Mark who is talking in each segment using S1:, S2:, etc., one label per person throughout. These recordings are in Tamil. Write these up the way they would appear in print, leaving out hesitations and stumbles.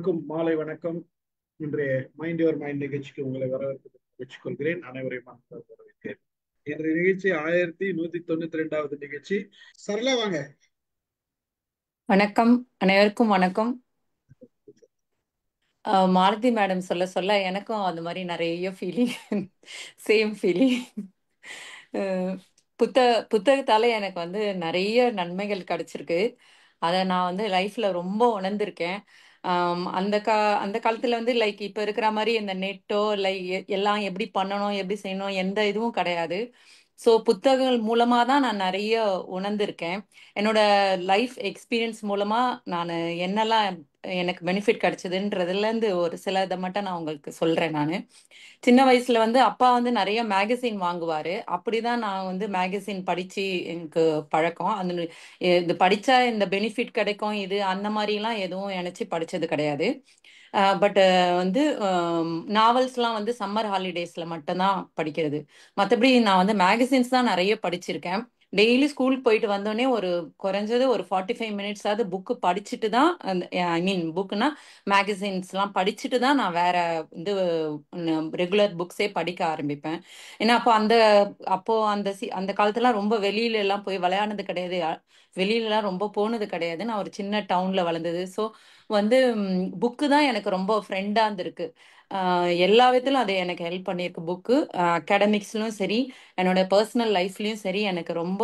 S1: அனைவருக்கும் மாலை வணக்கம். இன்றைய மைண்ட் யுவர் மைண்ட் நிகழ்ச்சிக்கு உங்களை வரவேற்றுக் கொள்கிறேன். அனைவரையும் அன்புடன் வரவேற்கிறேன். இன்றைய நிகழ்ச்சி 1192வது நிகழ்ச்சி. சரளா வாங்க.
S2: வணக்கம், அனைவருக்கும் வணக்கம். மாலதி மேடம் சொல்ல சொல்ல எனக்கும் அந்த மாதிரி நிறைய ஃபீலிங், சேம் ஃபீலிங். புத்த புத்தகத்தால எனக்கு வந்து நிறைய நன்மைகள் கிடைச்சிருக்கு. அதை நான் வந்து லைஃப்ல ரொம்ப உணர்ந்திருக்கேன். அந்த காலத்துல வந்து லைக் இப்ப இருக்கிற மாதிரி இந்த நெட்டோ லைக் எல்லாம் எப்படி பண்ணணும் எப்படி செய்யணும் எந்த இதுவும் கிடையாது. ஸோ புத்தகங்கள் மூலமா தான் நான் நிறைய உணர்ந்திருக்கேன். என்னோட லைஃப் எக்ஸ்பீரியன்ஸ் மூலமா நான் என்னெல்லாம் எனக்கு பெனிஃபிட் கிடைச்சதுன்றதுல இருந்து ஒரு சில இதை மட்டும் நான் உங்களுக்கு சொல்றேன். நான் சின்ன வயசுல வந்து அப்பா வந்து நிறைய மேகசின் வாங்குவாரு. அப்படிதான் நான் வந்து மேகசின் படிச்சு எனக்கு பழக்கம். அந்த இது படிச்சா இந்த பெனிஃபிட் கிடைக்கும் இது அந்த மாதிரிலாம் எதுவும் நினைச்சு படிச்சது கிடையாது. பட் வந்து நாவல்ஸ்லாம் வந்து சம்மர் ஹாலிடேஸ்ல மட்டும்தான் படிக்கிறது. மற்றபடி நான் வந்து மேகசின்ஸ் தான் நிறைய படிச்சிருக்கேன். டெய்லி ஸ்கூலுக்கு போயிட்டு வந்தோடனே ஒரு குறைஞ்சது ஒரு 45 மினிட்ஸ் ஆகுது புக்கு படிச்சுட்டு தான் அந்த ஐ மீன் புக்குனா மேகசின்ஸ்லாம் படிச்சுட்டு தான் நான் வேற வந்து ரெகுலர் புக்ஸே படிக்க ஆரம்பிப்பேன். ஏன்னா அந்த காலத்துலாம் ரொம்ப வெளியில எல்லாம் போய் விளையாடுனது கிடையாது. வெளியிலலாம் ரொம்ப போனது கிடையாது. நான் ஒரு சின்ன டவுன்ல வளர்ந்தது. ஸோ வந்து புக்கு தான் எனக்கு ரொம்ப ஃப்ரெண்டாக இருந்திருக்கு. எல்லா விதத்திலும் அது எனக்கு ஹெல்ப் பண்ணியிருக்கு புக்கு. அகாடமிக்ஸ்லையும் சரி, என்னோட பர்சனல் லைஃப்லையும் சரி, எனக்கு ரொம்ப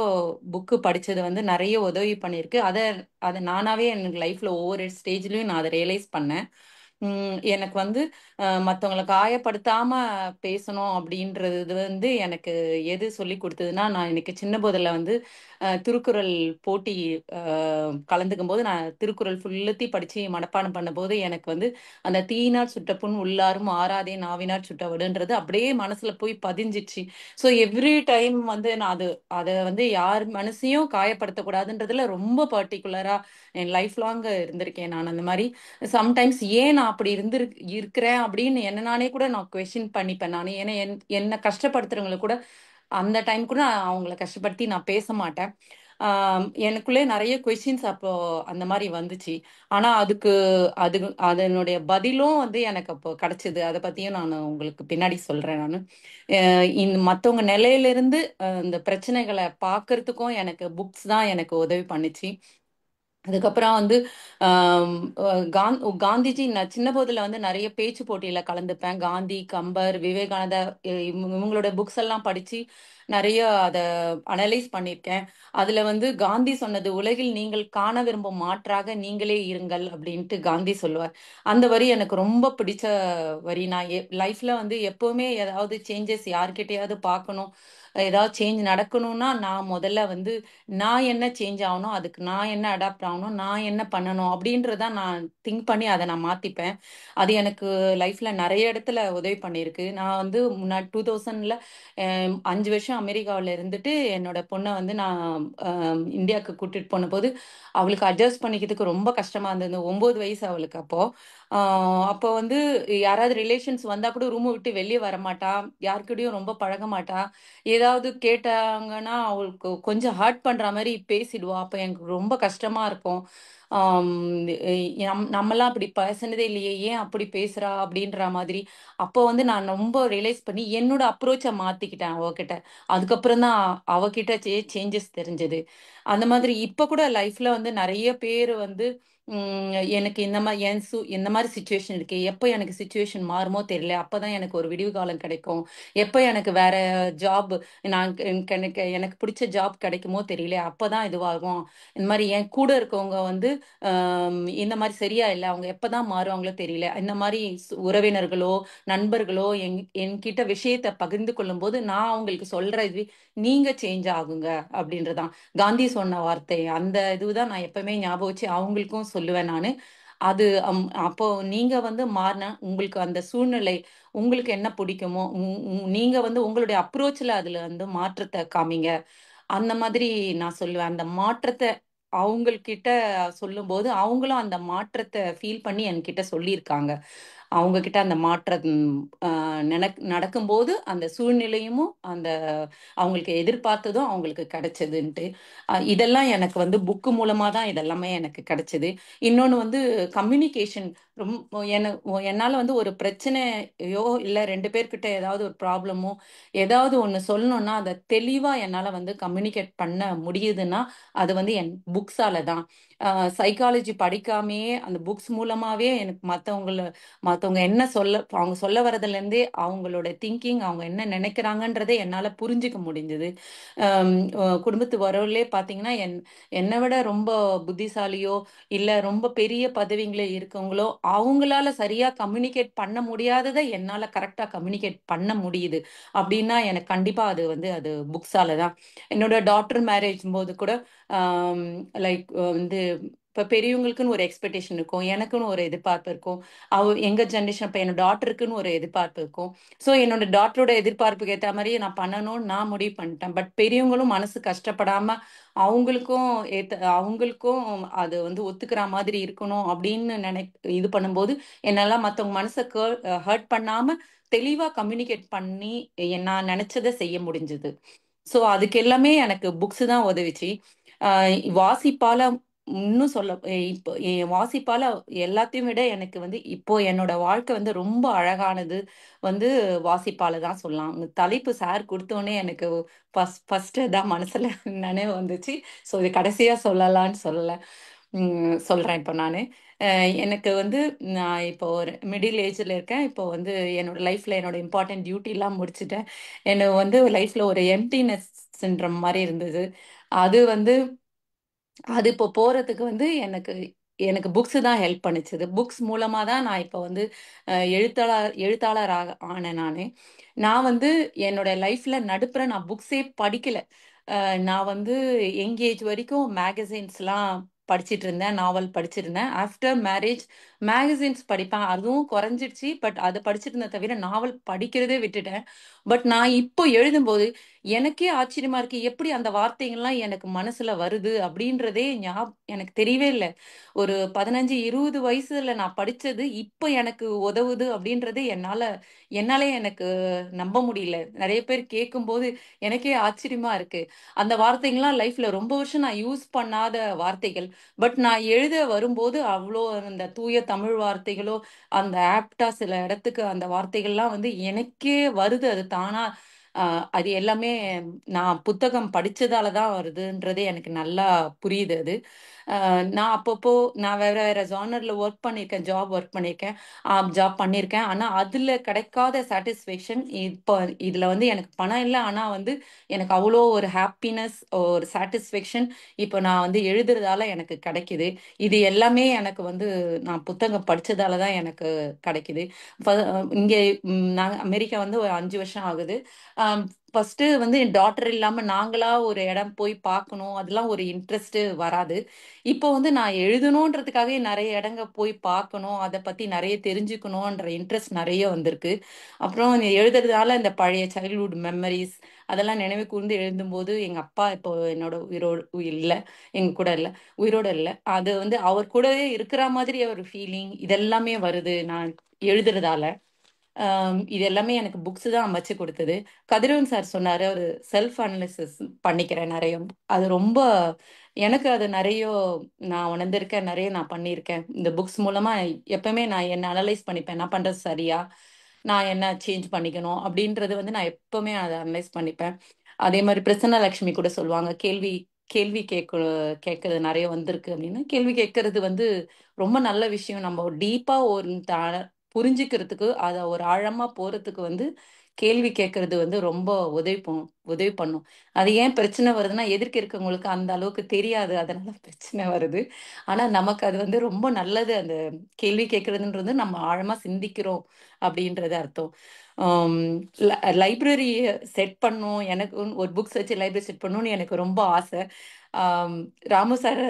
S2: புக்கு படித்தது வந்து நிறைய உதவி பண்ணியிருக்கு. அதை அதை நானாகவே எனக்கு லைஃப்பில் ஒவ்வொரு ஸ்டேஜ்லையும் நான் அதை ரியலைஸ் பண்ணேன். எனக்கு வந்து மற்றவங்களை காயப்படுத்தாம பேசணும் அப்படின்றது இது வந்து எனக்கு எது சொல்லி கொடுத்ததுன்னா, நான் எனக்கு சின்ன போதில் வந்து திருக்குறள் போட்டி கலந்துக்கும் போது நான் திருக்குறள் ஃபுல்லத்தி படிச்சு மனப்பாடம் பண்ணும்போது எனக்கு வந்து அந்த தீயினார் சுட்ட புண் உள்ளாரும் ஆறாதே நாவினார் சுட்டவடுன்றது அப்படியே மனசுல போய் பதிஞ்சிச்சு. ஸோ எவ்ரி டைம் வந்து நான் அதை வந்து யார் மனசையும் காயப்படுத்தக்கூடாதுன்றதுல ரொம்ப பர்டிகுலரா என் லைஃப் லாங் இருந்திருக்கேன். நான் அந்த மாதிரி சம்டைம்ஸ் ஏன் நான் அப்படி இருக்கிறேன் அப்படின்னு என்ன நானே கூட நான் கொஸ்டின் பண்ணிப்பேன். நான் ஏன்னா என்னை கஷ்டப்படுத்துறவங்களை கூட அந்த டைம் கூட நான் அவங்கள கஷ்டப்படுத்தி நான் பேச மாட்டேன். எனக்குள்ளே நிறைய கொஸ்டின்ஸ் அப்போ அந்த மாதிரி வந்துச்சு. ஆனா அது அதனுடைய பதிலும் வந்து எனக்கு அப்போ கிடைச்சது. அதை பத்தியும் நான் உங்களுக்கு பின்னாடி சொல்றேன். நான் இந்த மற்றவங்க நிலையிலிருந்து இந்த பிரச்சனைகளை பார்க்கறதுக்கும் எனக்கு புக்ஸ் தான் எனக்கு உதவி பண்ணுச்சு. அதுக்கப்புறம் வந்து ஆம், காந்திஜி நான் சின்ன போதுல வந்து நிறைய பேச்சு போட்டியில கலந்துப்பேன். காந்தி, கம்பர், விவேகானந்தா இவங்களோட புக்ஸ் எல்லாம் படிச்சு நிறைய அதை அனலைஸ் பண்ணியிருக்கேன். அதுல வந்து காந்தி சொன்னது, உலகில் நீங்கள் காண விரும்பும் மாற்றாக நீங்களே இருங்கள் அப்படின்ட்டு காந்தி சொல்லுவார். அந்த வரி எனக்கு ரொம்ப பிடிச்ச வரி. நான் லைஃப்ல வந்து எப்பவுமே ஏதாவது சேஞ்சஸ் யார்கிட்டயாவது பார்க்கணும், ஏதாவது சேஞ்ச் நடக்கணும்னா நான் முதல்ல வந்து நான் என்ன சேஞ்ச் ஆகணும், அதுக்கு நான் என்ன அடாப்ட் ஆகணும், நான் என்ன பண்ணணும் அப்படின்றத நான் திங்க் பண்ணி அதை நான் மாத்திப்பேன். அது எனக்கு லைஃப்ல நிறைய இடத்துல உதவி பண்ணியிருக்கு. நான் வந்து முன்னாடி 2000ல 5 வருஷம் அமெரிக்காவில் இருந்துட்டு என்னோட பொண்ணை வந்து நான் இந்தியாவுக்கு கூட்டிட்டு போன போது அவளுக்கு அட்ஜஸ்ட் பண்ணிக்கிறதுக்கு ரொம்ப கஷ்டமா இருந்தது. 9 வயசு அவளுக்கு அப்போ. அப்போ வந்து யாராவது ரிலேஷன்ஸ் வந்தா கூட ரூமை விட்டு வெளியே வர மாட்டா, யாருக்கிட்டையும் ரொம்ப பழக மாட்டா. ஏதாவது கேட்டாங்கன்னா அவளுக்கு கொஞ்சம் ஹர்ட் பண்ற மாதிரி பேசிடுவா. அப்ப எனக்கு ரொம்ப கஷ்டமா இருக்கும். ஆம், நம்மலாம் அப்படி பேசினதே இல்லையே, ஏன் அப்படி பேசுறா அப்படின்ற மாதிரி. அப்போ வந்து நான் ரொம்ப ரியலைஸ் பண்ணி என்னோட அப்ரோச்சை மாத்திக்கிட்டேன் அவகிட்ட. அதுக்கப்புறம் தான் அவகிட்ட சேஞ்சஸ் தெரிஞ்சது. அந்த மாதிரி இப்ப கூட லைஃப்ல வந்து நிறைய பேர் வந்து எனக்கு இந்த மாதிரி இந்த மாதிரி சுச்சுவேஷன் இருக்கு, எப்போ எனக்கு சுச்சுவேஷன் மாறுமோ தெரியல, அப்பதான் எனக்கு ஒரு விடிவு காலம் கிடைக்கும், எப்போ எனக்கு வேற ஜாப் எனக்கு பிடிச்ச ஜாப் கிடைக்குமோ தெரியல, அப்பதான் இதுவாகும். இந்த மாதிரி என் கூட இருக்கவங்க வந்து இந்த மாதிரி சரியா இல்லை, அவங்க எப்பதான் மாறுவாங்களோ தெரியல. இந்த மாதிரி உறவினர்களோ நண்பர்களோ என்கிட்ட விஷயத்தை பகிர்ந்து கொள்ளும் போது நான் அவங்களுக்கு சொல்ற இது, நீங்க சேஞ்ச் ஆகுங்க அப்படின்றதான் காந்தி சொன்ன வார்த்தை. அந்த இதுதான் நான் எப்பவுமே ஞாபகம் வச்சு அவங்களுக்கும் சொல்லுவேன் நானு. அது அப்போ நீங்க வந்து மாறின உங்களுக்கு அந்த சூழ்நிலை, உங்களுக்கு என்ன பிடிக்குமோ நீங்க வந்து உங்களுடைய அப்ரோச்ல அதுல வந்து மாற்றத்தை காமிங்க. அந்த மாதிரி நான் சொல்லுவேன். அந்த மாற்றத்தை அவங்கக்கிட்ட சொல்லும்போது அவங்களும் அந்த மாற்றத்தை ஃபீல் பண்ணி என்கிட்ட சொல்லியிருக்காங்க. அவங்க கிட்ட அந்த மாற்றம் நடக்கும்போது அந்த சூழ்நிலையும் அந்த அவங்களுக்கு எதிர்பார்த்ததும் அவங்களுக்கு கிடைச்சதுன்ட்டு இதெல்லாம் எனக்கு வந்து புக்கு மூலமா தான் இதெல்லாமே எனக்கு கிடைச்சது. இன்னொன்று வந்து கம்யூனிகேஷன் ரொம்ப என்னால் வந்து ஒரு பிரச்சனையோ இல்லை ரெண்டு பேர்கிட்ட ஏதாவது ஒரு ப்ராப்ளமோ ஏதாவது ஒன்று சொல்லணும்னா அதை தெளிவாக என்னால் வந்து கம்யூனிகேட் பண்ண முடியுதுன்னா அது வந்து என் புக்ஸால தான். சைக்காலஜி படிக்காமையே அந்த புக்ஸ் மூலமாவே எனக்கு மற்றவங்க என்ன சொல்ல அவங்க சொல்ல வரதுலேருந்தே அவங்களோட திங்கிங் அவங்க என்ன நினைக்கிறாங்கன்றதை என்னால் புரிஞ்சுக்க முடிஞ்சது. குடும்பத்து வரவுலே பார்த்தீங்கன்னா என்னை விட ரொம்ப புத்திசாலியோ இல்லை ரொம்ப பெரிய பதவிங்களே இருக்கவங்களோ அவங்களால சரியாக கம்யூனிகேட் பண்ண முடியாததை என்னால் கரெக்டாக கம்யூனிகேட் பண்ண முடியுது அப்படின்னா எனக்கு கண்டிப்பாக அது வந்து அது புக்ஸால தான். என்னோட டாட்டர் மேரேஜ் போது கூட லைக் வந்து இப்போ பெரியவங்களுக்குன்னு ஒரு எக்ஸ்பெக்டேஷன் இருக்கும், எனக்குன்னு ஒரு எதிர்பார்ப்பு இருக்கும். எங்க ஜென்ரேஷன் இப்போ என்னோட டாட்டருக்குன்னு ஒரு எதிர்பார்ப்பு இருக்கும். ஸோ என்னோட டாட்டரோட எதிர்பார்ப்புக்கு ஏற்ற மாதிரியே நான் பண்ணணும்னு நான் முடிவு பண்ணிட்டேன். பட் பெரியவங்களும் மனசு கஷ்டப்படாம அவங்களுக்கும் அவங்களுக்கும் அது வந்து ஒத்துக்கிற மாதிரி இருக்கணும் அப்படின்னு இது பண்ணும்போது என்னால் மற்றவங்க மனசை ஹர்ட் பண்ணாம தெளிவா கம்யூனிகேட் பண்ணி நான் நினைச்சதை செய்ய முடிஞ்சது. ஸோ அதுக்கு எல்லாமே எனக்கு புக்ஸ் தான் உதவிச்சு. வாசிப்பால இன்னும் சொல்ல இப்போ வாசிப்பால எல்லாத்தையும் விட எனக்கு வந்து இப்போ என்னோட வாழ்க்கை வந்து ரொம்ப அழகானது வந்து வாசிப்பால தான் சொல்லலாம். உங்க தலைப்பு சார் கொடுத்தோடனே எனக்கு ஃபர்ஸ்ட் தான் மனசுல நினைவு வந்துச்சு. ஸோ இது கடைசியா சொல்லலாம்னு சொல்லல. சொல்றேன் இப்போ நான். எனக்கு வந்து நான் இப்போ ஒரு மிடில் ஏஜில் இருக்கேன். இப்போ வந்து என்னோட லைஃப்ல என்னோட இம்பார்ட்டன்ட் டியூட்டிலாம் முடிச்சுட்டேன். எனக்கு வந்து லைஃப்ல ஒரு எம்டினஸ் சிண்ட்ரம் மாதிரி இருந்தது. அது வந்து அது இப்போ போறதுக்கு வந்து எனக்கு எனக்கு புக்ஸ் தான் ஹெல்ப் பண்ணுச்சு. புக்ஸ் மூலமா தான் நான் இப்போ வந்து எழுத்தாளர் ஆனேன் நானு. நான் வந்து என்னோட லைஃப்ல நடுப்புற நான் புக்ஸே படிக்கல. நான் வந்து யங் ஏஜ் வரைக்கும் மேகசின்ஸ்லாம் படிச்சிட்டு இருந்தேன், நாவல் படிச்சிருந்தேன். ஆஃப்டர் மேரேஜ் மேகசின்ஸ் படிப்பேன், அதுவும் குறைஞ்சிடுச்சு. பட் அதை படிச்சிட்டு இருந்தேன் தவிர நாவல் படிக்கிறதே விட்டுட்டேன். பட் நான் இப்போ எழுதும்போது எனக்கே ஆச்சரியமா இருக்கு, எப்படி அந்த வார்த்தைகள்லாம் எனக்கு மனசுல வருது அப்படின்றதே எனக்கு தெரியவே இல்லை. ஒரு 15-20 வயசுல நான் படிச்சது இப்போ எனக்கு உதவுது அப்படின்றது என்னாலே எனக்கு நம்ப முடியல. நிறைய பேர் கேட்கும்போது எனக்கே ஆச்சரியமா இருக்கு. அந்த வார்த்தைகள்லாம் லைஃப்ல ரொம்ப வருஷம் நான் யூஸ் பண்ணாத வார்த்தைகள். பட் நான் எழுத வரும்போது அவ்வளோ அந்த தூய தமிழ் வார்த்தைகளோ அந்த ஆப்டா சில இடத்துக்கு அந்த வார்த்தைகள்லாம் வந்து எனக்கே வருது அது தானா. அது எல்லாமே நான் புத்தகம் படிச்சதால தான் வருதுன்றதே எனக்கு நல்லா புரியுது அது. நான் அப்பப்போ நான் வேற வேற ஜானர்ல ஒர்க் பண்ணியிருக்கேன், ஒர்க் பண்ணியிருக்கேன், ஜாப் பண்ணியிருக்கேன். ஆனால் அதில் கிடைக்காத சாட்டிஸ்ஃபேக்ஷன் இப்போ இதில் வந்து எனக்கு பணம் இல்லை, ஆனால் வந்து எனக்கு அவ்வளோ ஒரு ஹாப்பினஸ் ஒரு சாட்டிஸ்ஃபேக்ஷன் இப்போ நான் வந்து எழுதுறதால எனக்கு கிடைக்குது. இது எல்லாமே எனக்கு வந்து நான் புத்தகம் படிச்சதால தான் எனக்கு கிடைக்குது. இங்கே நாங்கள் அமெரிக்கா வந்து ஒரு 5 வருஷம் ஆகுது. ஃபர்ஸ்ட் வந்து என் டாட்டர் இல்லாம நாங்களா ஒரு இடம் போய் பார்க்கணும் அதெல்லாம் ஒரு இன்ட்ரெஸ்ட் வராது. இப்போ வந்து நான் எழுதணுன்றதுக்காகவே நிறைய இடங்க போய் பார்க்கணும், அதை பத்தி நிறைய தெரிஞ்சுக்கணுன்ற இன்ட்ரெஸ்ட் நிறைய வந்திருக்கு. அப்புறம் இந்த எழுதுறதுனால இந்த பழைய சைல்ட்ஹுட் மெமரிஸ் அதெல்லாம் நினைவு கூர்ந்து எழுதும்போது எங்க அப்பா இப்போ என்னோட உயிரோடு இல்லை, எங்க கூட இல்லை, உயிரோடு இல்லை. அது வந்து அவர் கூடவே இருக்கிற மாதிரி ஒரு ஃபீலிங் இதெல்லாமே வருது நான் எழுதுறதால. இது எல்லாமே எனக்கு புக்ஸ் தான் அமைச்சு கொடுத்தது. கதிரவன் சார் சொன்னாரு ஒரு செல்ஃப் அனலிசிஸ் பண்ணிக்கிறேன் நிறைய. அது ரொம்ப எனக்கு அது நிறைய நான் உணர்ந்திருக்கேன், நிறைய நான் பண்ணியிருக்கேன் இந்த புக்ஸ் மூலமா. எப்பவுமே நான் என்ன அனலைஸ் பண்ணிப்பேன், நான் பண்றது சரியா, நான் என்ன சேஞ்ச் பண்ணிக்கணும் அப்படின்றது வந்து நான் எப்பவுமே அதை அனலைஸ் பண்ணிப்பேன். அதே மாதிரி பிரசன்ன லட்சுமி கூட சொல்லுவாங்க, கேள்வி கேள்வி கேட்கறது நிறைய வந்திருக்கு அப்படின்னு. கேள்வி கேட்கறது வந்து ரொம்ப நல்ல விஷயம். நம்ம டீப்பா ஒரு புரிஞ்சுக்கிறதுக்கு அதை ஒரு ஆழமா போறதுக்கு வந்து கேள்வி கேட்கறது வந்து ரொம்ப உதவி பண்ணும். அது ஏன் பிரச்சனை வருதுன்னா எதிர்க்க இருக்கவங்களுக்கு அந்த அளவுக்கு தெரியாது, அதனால பிரச்சனை வருது. ஆனா நமக்கு அது வந்து ரொம்ப நல்லது. அந்த கேள்வி கேட்கறதுன்றது நம்ம ஆழமா சிந்திக்கிறோம் அப்படின்றது அர்த்தம். லைப்ரரி செட் பண்ணும், எனக்கு ஒரு புக்ஸ் வச்சு லைப்ரரி செட் பண்ணணும்னு எனக்கு ரொம்ப ஆசை. ஆம், ராமு சார்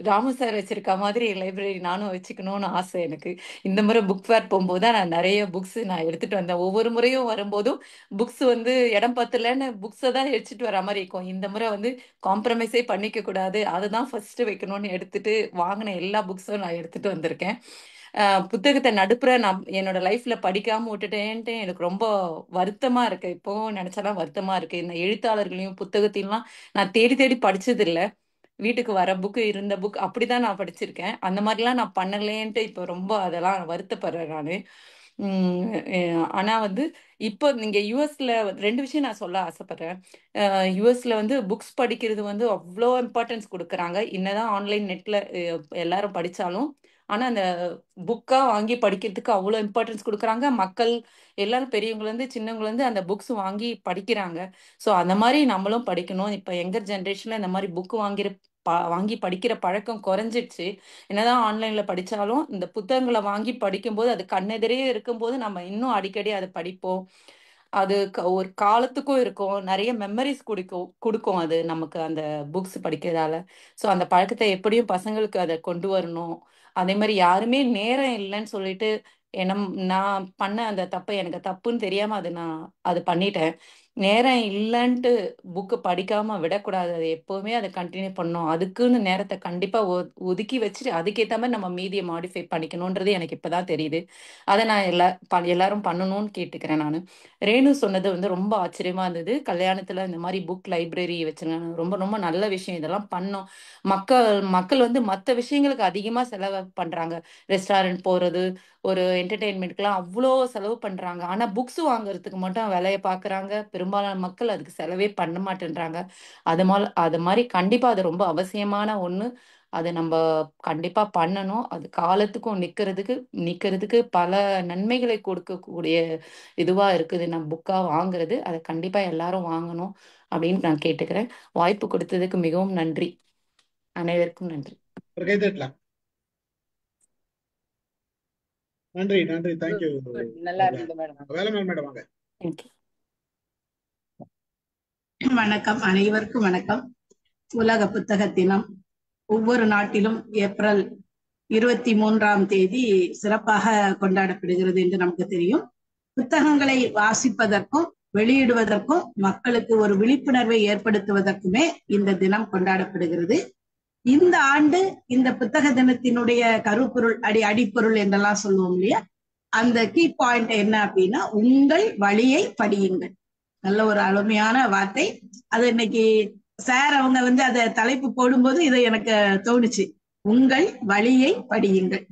S2: ராமு சார் வச்சிருக்க மாதிரி லைப்ரரி நானும் வச்சுக்கணும்னு ஆசை எனக்கு. இந்த முறை புக் ஃபேர் போகும்போது தான் நான் நிறைய புக்ஸ் நான் எடுத்துட்டு வந்தேன். ஒவ்வொரு முறையும் வரும்போதும் புக்ஸ் வந்து இடம் பத்தலன்னு புக்ஸை தான் எடுத்துட்டு வர மாதிரி இருக்கும். இந்த முறை வந்து காம்ப்ரமைஸே பண்ணிக்க கூடாது, அதுதான் ஃபர்ஸ்ட் வைக்கணும்னு எடுத்துட்டு வாங்கின எல்லா புக்ஸும் நான் எடுத்துட்டு வந்திருக்கேன். புத்தகத்தை நடுப்புற நான் என்னோட லைஃப்ல படிக்காம விட்டுட்டேன்ட்டு எனக்கு ரொம்ப வருத்தமா இருக்கு. இப்போ நினைச்சாலாம் வருத்தமா இருக்கு. இந்த எழுத்தாளர்களையும் புத்தகத்தையும் நான் தேடி தேடி படிச்சது இல்ல. வீட்டுக்கு வர புக்கு இருந்த புக் அப்படிதான் நான் படிச்சிருக்கேன். அந்த மாதிரிலாம் நான் பண்ணலேன்ட்டு இப்போ ரொம்ப அதெல்லாம் வருத்தப்படுறேன் நானு. ஆனா வந்து இப்போ நீங்க யூஎஸ்ல ரெண்டு விஷயம் நான் சொல்ல ஆசைப்படுறேன். யூஎஸ்ல வந்து புக்ஸ் படிக்கிறது வந்து அவ்வளோ இம்பார்ட்டன்ஸ் கொடுக்குறாங்க. என்னதான் ஆன்லைன் நெட்ல எல்லாரும் படிச்சாலும், ஆனா அந்த புக்கா வாங்கி படிக்கிறதுக்கு அவ்வளோ இம்பார்ட்டன்ஸ் கொடுக்குறாங்க. மக்கள் எல்லாரும் பெரியவங்கல இருந்து சின்னவங்கல இருந்து அந்த புக்ஸ் வாங்கி படிக்கிறாங்க. ஸோ அந்த மாதிரி நம்மளும் படிக்கணும். இப்போ யங்கர் ஜென்ரேஷன்ல இந்த மாதிரி புக் வாங்கி படிக்கிற பழக்கம் குறைஞ்சிடுச்சு. என்னதான் ஆன்லைன்ல படிச்சாலும் இந்த புத்தகங்களை வாங்கி படிக்கும்போது அது கண்ணெதிரே இருக்கும்போது நம்ம இன்னும் அடிக்கடி அதை படிப்போம். அது ஒரு காலத்துக்கும் இருக்கும். நிறைய மெமரிஸ் கொடுக்கும் அது நமக்கு அந்த புக்ஸ் படிக்கிறதால. ஸோ அந்த பழக்கத்தை எப்படியும் பசங்களுக்கு அதை கொண்டு வரணும். அதே மாதிரி யாருமே நேரம் இல்லைன்னு சொல்லிட்டு என்ன நான் பண்ண அந்த தப்பை எனக்கு தப்புன்னு தெரியாம நான் அது பண்ணிட்டேன். நேரம் இல்லைன்ட்டு புக்கு படிக்காம விடக்கூடாது. அது எப்பவுமே அதை கண்டினியூ பண்ணணும். அதுக்குன்னு நேரத்தை கண்டிப்பா ஒதுக்கி வச்சுட்டு அதுக்கேற்ற மாதிரி நம்ம மீதியை மாடிஃபை பண்ணிக்கணுன்றது எனக்கு இப்பதான் தெரியுது. அதை நான் எல்லாரும் பண்ணணும்னு கேட்டுக்கிறேன் நான். ரேணு சொன்னது வந்து ரொம்ப ஆச்சரியமா இருந்தது. கல்யாணத்துல இந்த மாதிரி புக் லைப்ரரி வச்சிருக்காங்க. ரொம்ப ரொம்ப நல்ல விஷயம். இதெல்லாம் பண்ணோம். மக்கள் மக்கள் வந்து மற்ற விஷயங்களுக்கு அதிகமா செலவு பண்றாங்க. ரெஸ்டாரண்ட் போறது, ஒரு என்டர்டெயின்மெண்ட்க்குலாம் அவ்வளோ செலவு பண்றாங்க. ஆனா புக்ஸ் வாங்குறதுக்கு மட்டும் விலையை பார்க்கறாங்க. பெரும்பாலான மக்கள் அதுக்கு செலவே பண்ண மாட்டேன்றாங்க. அது மாதிரி கண்டிப்பா அது ரொம்ப அவசியமான ஒண்ணு. அது நம்ம கண்டிப்பா பண்ணணும். அது காலத்துக்கும் நிக்கிறதுக்கு பல நன்மைகளை கொடுக்கக்கூடிய இதுவா இருக்குது நம்ம புக்கா வாங்குறது. அதை கண்டிப்பா எல்லாரும் வாங்கணும் அப்படின்னு நான் கேட்டுக்கிறேன். வாய்ப்பு கொடுத்ததுக்கு மிகவும் நன்றி. அனைவருக்கும் நன்றி.
S1: ஒரு கை தட்டலாம். நன்றி நன்றி. தேங்க்யூ.
S3: நல்லா இருந்தது மேடம்.
S1: வேலைமேல் மேடம் வாங்க.
S2: தேங்க்யூ.
S3: வணக்கம், அனைவருக்கும் வணக்கம். உலக புத்தக தினம் ஒவ்வொரு நாட்டிலும் ஏப்ரல் 23ஆம் தேதி சிறப்பாக கொண்டாடப்படுகிறது என்று நமக்கு தெரியும். புத்தகங்களை வாசிப்பதற்கும் வெளியிடுவதற்கும் மக்களுக்கு ஒரு விழிப்புணர்வை ஏற்படுத்துவதற்குமே இந்த தினம் கொண்டாடப்படுகிறது. இந்த ஆண்டு இந்த புத்தக தினத்தினுடைய கருப்பொருள் அடிப்பொருள் என்றெல்லாம் சொல்லுவோம் இல்லையா, அந்த கீ பாயிண்ட் என்ன அப்படின்னா, உங்கள் வழியை படியுங்கள். நல்ல ஒரு அருமையான வார்த்தை. அது இன்னைக்கு சார் அவங்க வந்து அதை தலைப்பு போடும்போது இதை எனக்கு தோணுச்சு. உங்கள் வழியை படியுங்கள்.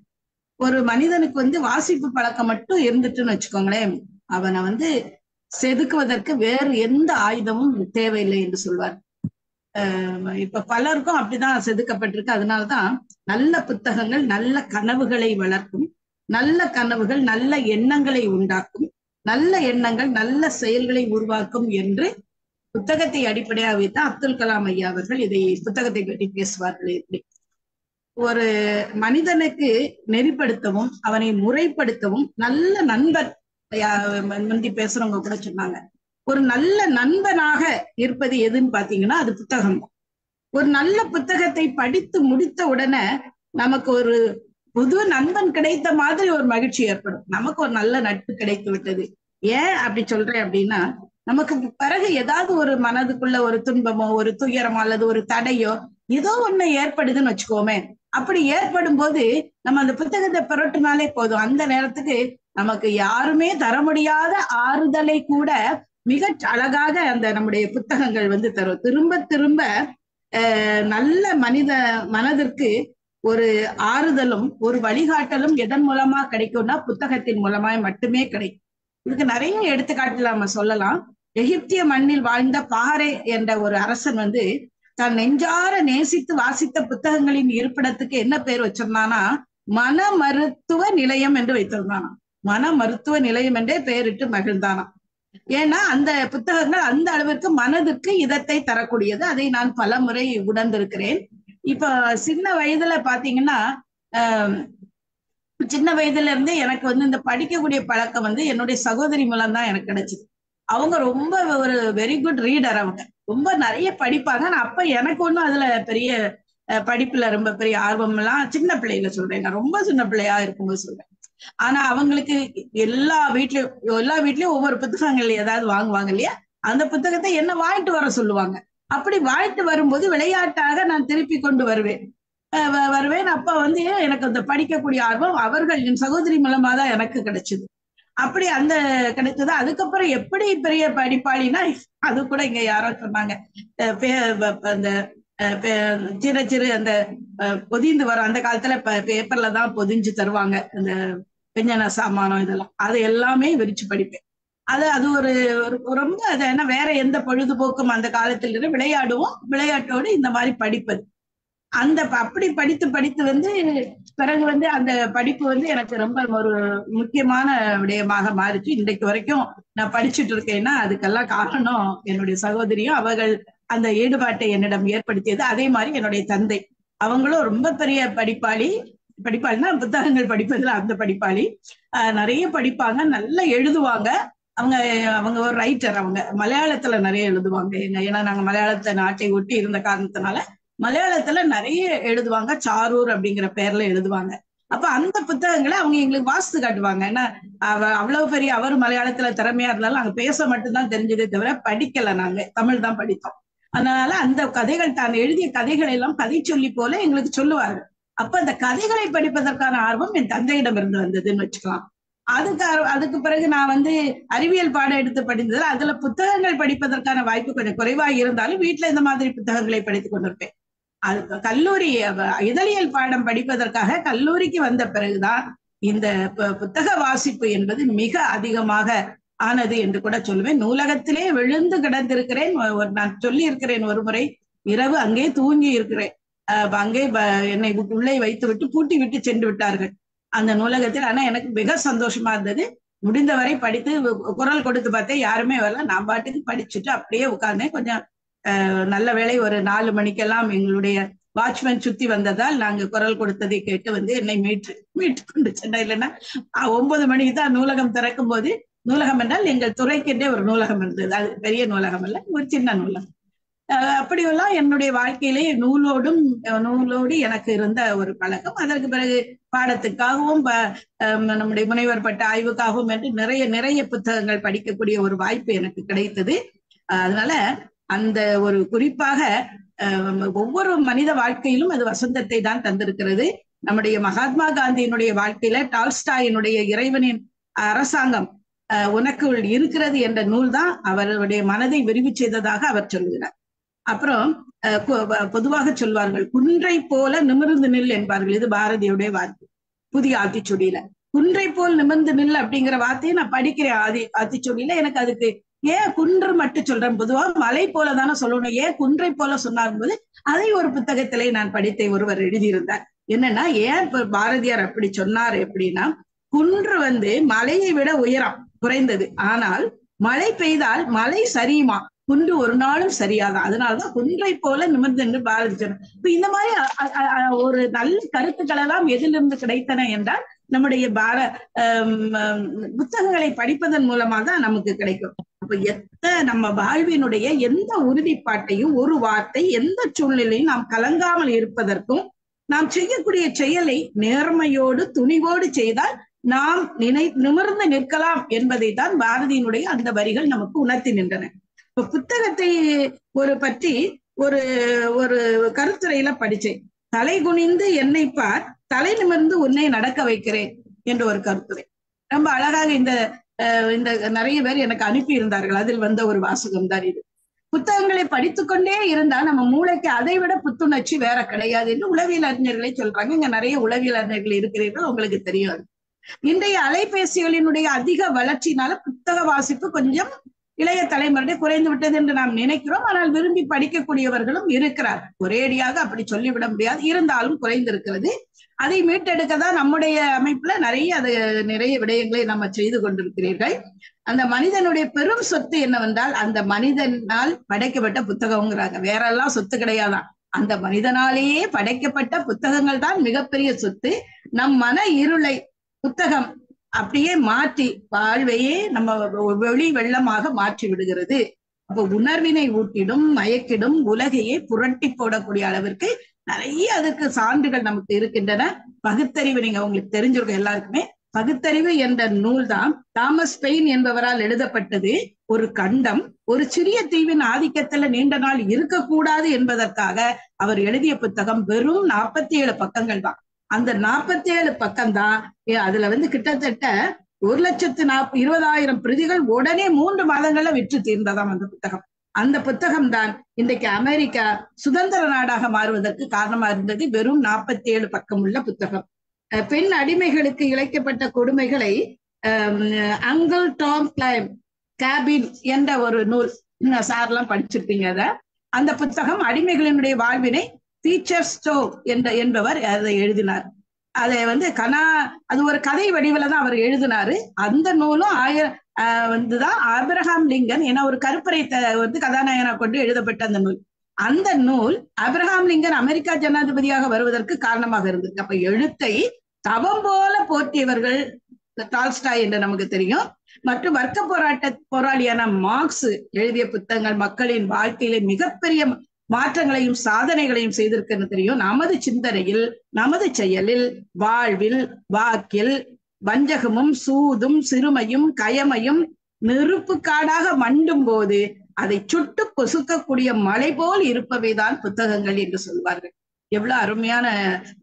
S3: ஒரு மனிதனுக்கு வந்து வாசிப்பு பழக்கம் மட்டும் இருந்துட்டுன்னு வச்சுக்கோங்களேன், அவனை வந்து செதுக்குவதற்கு வேறு எந்த ஆயுதமும் தேவையில்லை என்று சொல்வார். இப்ப பலருக்கும் அப்படிதான் செதுக்கப்பட்டிருக்கு. அதனாலதான் நல்ல புத்தகங்கள் நல்ல கனவுகளை வளர்க்கும், நல்ல கனவுகள் நல்ல எண்ணங்களை உண்டாக்கும், நல்ல எண்ணங்கள் நல்ல செயல்களை உருவாக்கும் என்று புத்தகத்தை அடிப்படையாக வைத்து அப்துல் கலாம் ஐயா அவர்கள் இதை புத்தகத்தை பற்றி பேசுவார்கள். எப்படி ஒரு மனிதனுக்கு நெறிப்படுத்தவும் அவனை முறைப்படுத்தவும் நல்ல நண்பர், முந்தி பேசுறவங்க கூட சொன்னாங்க, ஒரு நல்ல நண்பனாக இருப்பது எதுன்னு பாத்தீங்கன்னா அது புத்தகம். ஒரு நல்ல புத்தகத்தை படித்து முடித்த உடனே நமக்கு ஒரு புது நண்பன் கிடைத்த மாதிரி ஒரு மகிழ்ச்சி ஏற்படும். நமக்கு ஒரு நல்ல நட்பு கிடைத்து விட்டது. ஏன் அப்படி சொல்றேன் அப்படின்னா, நமக்கு பிறகு ஏதாவது ஒரு மனதுக்குள்ள ஒரு துன்பமோ ஒரு துயரமோ அல்லது ஒரு தடையோ ஏதோ ஒண்ணு ஏற்படுதுன்னு வச்சுக்கோமே, அப்படி ஏற்படும் போது நம்ம அந்த புத்தகத்தை புரட்டினாலே போதும். அந்த நேரத்துக்கு நமக்கு யாருமே தர முடியாத ஆறுதலை கூட மிக அழகாக அந்த நம்முடைய புத்தகங்கள் வந்து தரும். திரும்ப திரும்ப நல்ல மனதிற்கு ஒரு ஆறுதலும் ஒரு வழிகாட்டலும் எதன் மூலமா கிடைக்கும்னா புத்தகத்தின் மூலமா மட்டுமே கிடைக்கும். இதுக்கு நிறைய எடுத்துக்காட்டு நம்ம சொல்லலாம். எகிப்திய மண்ணில் வாழ்ந்த பாரே என்ற ஒரு அரசன் வந்து தான் நெஞ்சார நேசித்து வாசித்த புத்தகங்களின் இருப்பிடத்துக்கு என்ன பேர் வச்சிருந்தானா, மன மருத்துவ நிலையம் என்று வைத்திருந்தானா. மன மருத்துவ நிலையம் என்றே பெயரிட்டு மகிழ்ந்தானா. ஏன்னா அந்த புத்தகங்கள் அந்த அளவிற்கு மனதிற்கு இதத்தை தரக்கூடியது. அதை நான் பல முறை உணர்ந்திருக்கிறேன். இப்ப சின்ன வயதுல பாத்தீங்கன்னா, சின்ன வயதுல இருந்தே எனக்கு வந்து இந்த படிக்கக்கூடிய பழக்கம் வந்து என்னுடைய சகோதரி மூலம் தான் எனக்கு கிடைச்சது. அவங்க ரொம்ப ஒரு வெரி குட் ரீடர். அவங்க ரொம்ப நிறைய படிப்பாங்க. நான் அப்ப எனக்கு ஒண்ணும் அதுல பெரிய படிப்புல ரொம்ப பெரிய ஆர்வம் எல்லாம் சின்ன பிள்ளையில சொல்றேன், நான் ரொம்ப சின்ன பிள்ளையா இருக்கும்போது சொல்றேன். ஆனா அவங்களுக்கு எல்லா வீட்லயும் ஒவ்வொரு புத்தகங்கள் ஏதாவது வாங்குவாங்க இல்லையா, அந்த புத்தகத்தை என்ன வாங்கிட்டு வர சொல்லுவாங்க. அப்படி வாங்கிட்டு வரும்போது விளையாட்டாக நான் திருப்பி கொண்டு வருவேன். வருவேன். அப்ப வந்து எனக்கு அந்த படிக்கக்கூடிய ஆர்வம் அவர்கள் என் சகோதரி மூலமா தான் எனக்கு கிடைச்சது. அப்படி அந்த கிடைச்சது. அதுக்கப்புறம் எப்படி பெரிய படிப்பாளினா அது கூட இங்க யாரோ சொன்னாங்க, அந்த சிறு சிறு அந்த பொதிந்து வரும் அந்த காலத்துல பேப்பர்ல தான் பொதிஞ்சு தருவாங்க அந்த பெஞ்சன சாமானம் இதெல்லாம், அது எல்லாமே விரிச்சு படிப்பேன். அது ஒரு ரொம்ப அது என்ன வேற எந்த பொழுதுபோக்கும் அந்த காலத்துல இருந்து விளையாடுவோம், விளையாட்டோடு இந்த மாதிரி படிப்பது. அந்த அப்படி படித்து படித்து வந்து பிறகு வந்து அந்த படிப்பு வந்து எனக்கு ரொம்ப ஒரு முக்கியமான விடயமாக மாறிச்சு. இன்றைக்கு வரைக்கும் நான் படிச்சுட்டு இருக்கேன்னா அதுக்கெல்லாம் காரணம் என்னுடைய சகோதரியும் அவர்கள் அந்த ஈடுபாட்டை என்னிடம் ஏற்படுத்தியது. அதே மாதிரி என்னுடைய தந்தை, அவங்களும் ரொம்ப பெரிய படிப்பாளினா புத்தகங்கள் படிப்பதுல அந்த படிப்பாளி. நிறைய படிப்பாங்க, நல்லா எழுதுவாங்க. அவங்க அவங்க ஒரு ரைட்டர். அவங்க மலையாளத்துல நிறைய எழுதுவாங்க. ஏன்னா நாங்க மலையாளத்தை நாட்டை ஒட்டி இருந்த காரணத்தினால மலையாளத்துல நிறைய எழுதுவாங்க. சாரூர் அப்படிங்கிற பேர்ல எழுதுவாங்க. அப்ப அந்த புத்தகங்களை அவங்க எங்களுக்கு வாசித்து காட்டுவாங்க. ஏன்னா அவ்வளவு பெரிய அவர் மலையாளத்துல திறமையா இருந்தாலும் அங்க பேச மட்டும்தான் தெரிஞ்சதே தவிர படிக்கல, நாங்க தமிழ் தான் படித்தோம். அதனால அந்த கதைகள், தான் எழுதிய கதைகள் எல்லாம் கதை சொல்லி போல எங்களுக்கு சொல்லுவார்கள். அப்ப அந்த கதைகளை படிப்பதற்கான ஆர்வம் என் தந்தையிடம் இருந்து வந்ததுன்னு வச்சுக்கலாம். அதுக்கு பிறகு நான் வந்து அறிவியல் பாடம் எடுத்து படித்தது. அதுல புத்தகங்கள் படிப்பதற்கான வாய்ப்பு கொஞ்சம் குறைவாக இருந்தாலும் வீட்டுல இந்த மாதிரி புத்தகங்களை படித்துக் கொண்டிருப்பேன். அது கல்லூரி இதழியல் பாடம் படிப்பதற்காக கல்லூரிக்கு வந்த பிறகுதான் இந்த புத்தக வாசிப்பு என்பது மிக அதிகமாக ஆனது என்று கூட சொல்லுவேன். நூலகத்திலே விழுந்து கிடந்திருக்கிறேன். நான் சொல்லி இருக்கிறேன், ஒரு முறை இரவு அங்கே தூங்கி இருக்கிறேன். அங்கே என்னை உள்ளே வைத்து விட்டு பூட்டி விட்டு சென்று விட்டார்கள் அந்த நூலகத்தில். ஆனா எனக்கு மிக சந்தோஷமா இருந்தது. முடிந்தவரை படித்து குரல் கொடுத்து பார்த்தேன், யாருமே வரல. நான் பாட்டுக்கு படிச்சுட்டு அப்படியே உட்கார்ந்தேன். கொஞ்சம் நல்ல வேளை ஒரு 4 மணிக்கெல்லாம் எங்களுடைய வாட்ச்மேன் சுத்தி வந்ததால் நாங்க குரல் கொடுத்ததை கேட்டு வந்து என்னை மீட்டு கொண்டு சென்றார். இல்லைன்னா 9 மணிக்கு தான் நூலகம் திறக்கும் போது, நூலகம் என்றால் எங்கள் துறைக்கென்றே ஒரு நூலகம் இருந்தது. அது பெரிய நூலகம் அல்ல, ஒரு சின்ன நூலகம். அப்படியெல்லாம் என்னுடைய வாழ்க்கையிலே நூலோடு எனக்கு இருந்த ஒரு பழக்கம். அதற்கு பிறகு பாடத்துக்காகவும் நம்முடைய முனைவர் பட்ட ஆய்வுக்காகவும் என்று நிறைய நிறைய புத்தகங்கள் படிக்கக்கூடிய ஒரு வாய்ப்பு எனக்கு கிடைத்தது. அதனால அந்த ஒரு குறிப்பாக ஒவ்வொரு மனித வாழ்க்கையிலும் அது வசந்தத்தை தான் தந்திருக்கிறது. நம்முடைய மகாத்மா காந்தியினுடைய வாழ்க்கையில டால்ஸ்டாயினுடைய இறைவனின் அரசாங்கம் உனக்குள் இருக்கிறது என்ற நூல் தான் அவருடைய மனதை விரிவு செய்ததாக அவர் சொல்கிறார். அப்புறம் பொதுவாக சொல்வார்கள், குன்றை போல நிமிர்ந்து நில் என்பார்கள். இது பாரதியுடைய வார்த்தை புதிய ஆத்திச்சூடியில. குன்றை போல் நிமிர்ந்து நில் அப்படிங்கிற வார்த்தையை நான் படிக்கிறேன் ஆத்திச்சூடியில. எனக்கு அதுக்கு ஏன் குன்று மட்டும் சொல்றேன், பொதுவா மலை போலதானே சொல்லணும், ஏன் குன்றை போல சொன்னார் போது அதை ஒரு புத்தகத்திலே நான் படித்தே ஒருவர் எழுதியிருந்தார். என்னன்னா, ஏன் பாரதியார் அப்படி சொன்னார் எப்படின்னா, குன்று வந்து மலையை விட உயரம் குறைந்தது, ஆனால் மழை பெய்தால் மலை சரியுமா, குன்று ஒரு நாளும் சரியாதான். அதனாலதான் குன்றை போல நிமிர்ந்து என்று பாரதி சொன்னார். இப்ப இந்த மாதிரி ஒரு நல்ல கருத்துக்கள் எல்லாம் எதிலிருந்து கிடைத்தன என்றால் நம்முடைய புத்தகங்களை படிப்பதன் மூலமா தான் நமக்கு கிடைக்கும். அப்ப நம்ம வாழ்வினுடைய எந்த உறுதிப்பாட்டையும், ஒரு வார்த்தை எந்த சூழ்நிலையும் நாம் கலங்காமல் இருப்பதற்கும், நாம் செய்யக்கூடிய செயலை நேர்மையோடு துணிவோடு செய்தால் நாம் நிமிர்ந்து நிற்கலாம் என்பதை தான் பாரதியினுடைய அந்த வரிகள் நமக்கு உணர்த்தி நின்றன. இப்ப புத்தகத்தை பற்றி ஒரு கருத்துரையில படிச்சேன். தலை குனிந்து என்னை பார், தலை நிமிர்ந்து உன்னை நடக்க வைக்கிறேன் என்று ஒரு கருத்துரை. ரொம்ப அழகாக இந்த நிறைய பேர் எனக்கு அனுப்பி இருந்தார்கள். அதில் வந்த ஒரு வாசகம் தான் இது. புத்தகங்களை படித்துக்கொண்டே இருந்தா நம்ம மூளைக்கு அதை விட புத்துணர்ச்சி வேற கிடையாது என்று உளவியல் அறிஞர்களே சொல்றாங்க. இங்க நிறைய உளவியல் அறிஞர்கள் இருக்கிறீர்கள், உங்களுக்கு தெரியும். இன்றைய அலைபேசிகளினுடைய அதிக வளர்ச்சியினால புத்தக வாசிப்பு கொஞ்சம் இளைய தலைமுறை குறைந்து விட்டது என்று நாம் நினைக்கிறோம். ஆனால் விரும்பி படிக்கக்கூடியவர்களும் இருக்கிறார். ஒரேடியாக அப்படி சொல்லிவிட முடியாது, இருந்தாலும் குறைந்திருக்கிறது. அதை மீட்டெடுக்க தான் நம்முடைய அமைப்புல நிறைய விடயங்களை நம்ம செய்து கொண்டிருக்கிறீர்கள். அந்த மனிதனுடைய பெரும் சொத்து என்னவென்றால் அந்த மனிதனால் படைக்கப்பட்ட புத்தகம்ங்கிறாங்க. வேற எல்லாம் சொத்து கிடையாதான், அந்த மனிதனாலேயே படைக்கப்பட்ட புத்தகங்கள் தான் மிகப்பெரிய சொத்து. நம் மன இருளை புத்தகம் அப்படியே மாற்றி வாழ்வையே நம்ம வெளி வெள்ளமாக மாற்றி விடுகிறது. அப்போ உணர்வினை ஊட்டிடும், மயக்கிடும், உலகையே புரட்டி போடக்கூடிய அளவிற்கு நிறைய அதுக்கு சான்றுகள் நமக்கு இருக்கின்றன. பகுத்தறிவு நீங்க உங்களுக்கு தெரிஞ்சிருக்கும் எல்லாருக்குமே. பகுத்தறிவு என்ற நூல் தான் தாமஸ் பெயின் என்பவரால் எழுதப்பட்டது. ஒரு கண்டம் ஒரு சிறிய தீவின் ஆதிக்கத்துல நீண்ட நாள் இருக்கக்கூடாது என்பதற்காக அவர் எழுதிய புத்தகம் வெறும் 47 பக்கங்கள் தான். அந்த 47 பக்கம் தான். அதுல கிட்டத்தட்ட 1,20,000 பிரதிகள் உடனே 3 மாதங்கள்ல விற்று தீர்ந்ததாம் அந்த புத்தகம். அந்த புத்தகம் தான் இன்றைக்கு அமெரிக்கா சுதந்திர நாடாக மாறுவதற்கு காரணமா இருந்தது. வெறும் 47 பக்கம் உள்ள புத்தகம். பெண் அடிமைகளுக்கு இழைக்கப்பட்ட கொடுமைகளை அங்கிள் டாம் கிளைம் கேபின் என்ற ஒரு நூல், சார்லாம் படிச்சிருப்பீங்க. அந்த புத்தகம் அடிமைகளினுடைய வாழ்வினை பீச்சர் ஸ்டோ என்பவர் அதை எழுதினார். அதை அது ஒரு கதை வடிவில தான் அவர் எழுதினாரு. அந்த நூலும் வந்துதான் ஆபிரகாம் லிங்கன் என ஒரு கருப்பரை கதாநாயகனா கொண்டு எழுதப்பட்ட அந்த நூல். அந்த நூல் ஆபிரகாம் லிங்கன் அமெரிக்கா ஜனாதிபதியாக வருவதற்கு காரணமாக இருந்தது. அப்ப எழுத்தை தவம் போல போற்றியவர்கள் டால்ஸ்டாய் என்று நமக்கு தெரியும். மற்றும் வர்க்க போராளியான மார்க்ஸ் எழுதிய புத்தகங்கள் மக்களின் வாழ்க்கையில மிகப்பெரிய மாற்றங்களையும் சாதனைகளையும் செய்திருக்குன்னு தெரியும். நமது சிந்தனையில், நமது செயலில், வாழ்வில், வாக்கில் வஞ்சகமும் சூதும் சிறுமையும் கயமையும் நெருப்பு காடாக மண்டும் போது அதை சுட்டு பொசுக்கக்கூடிய மலை போல் இருப்பவைதான் புத்தகங்கள் என்று சொல்வார்கள். எவ்வளவு அருமையான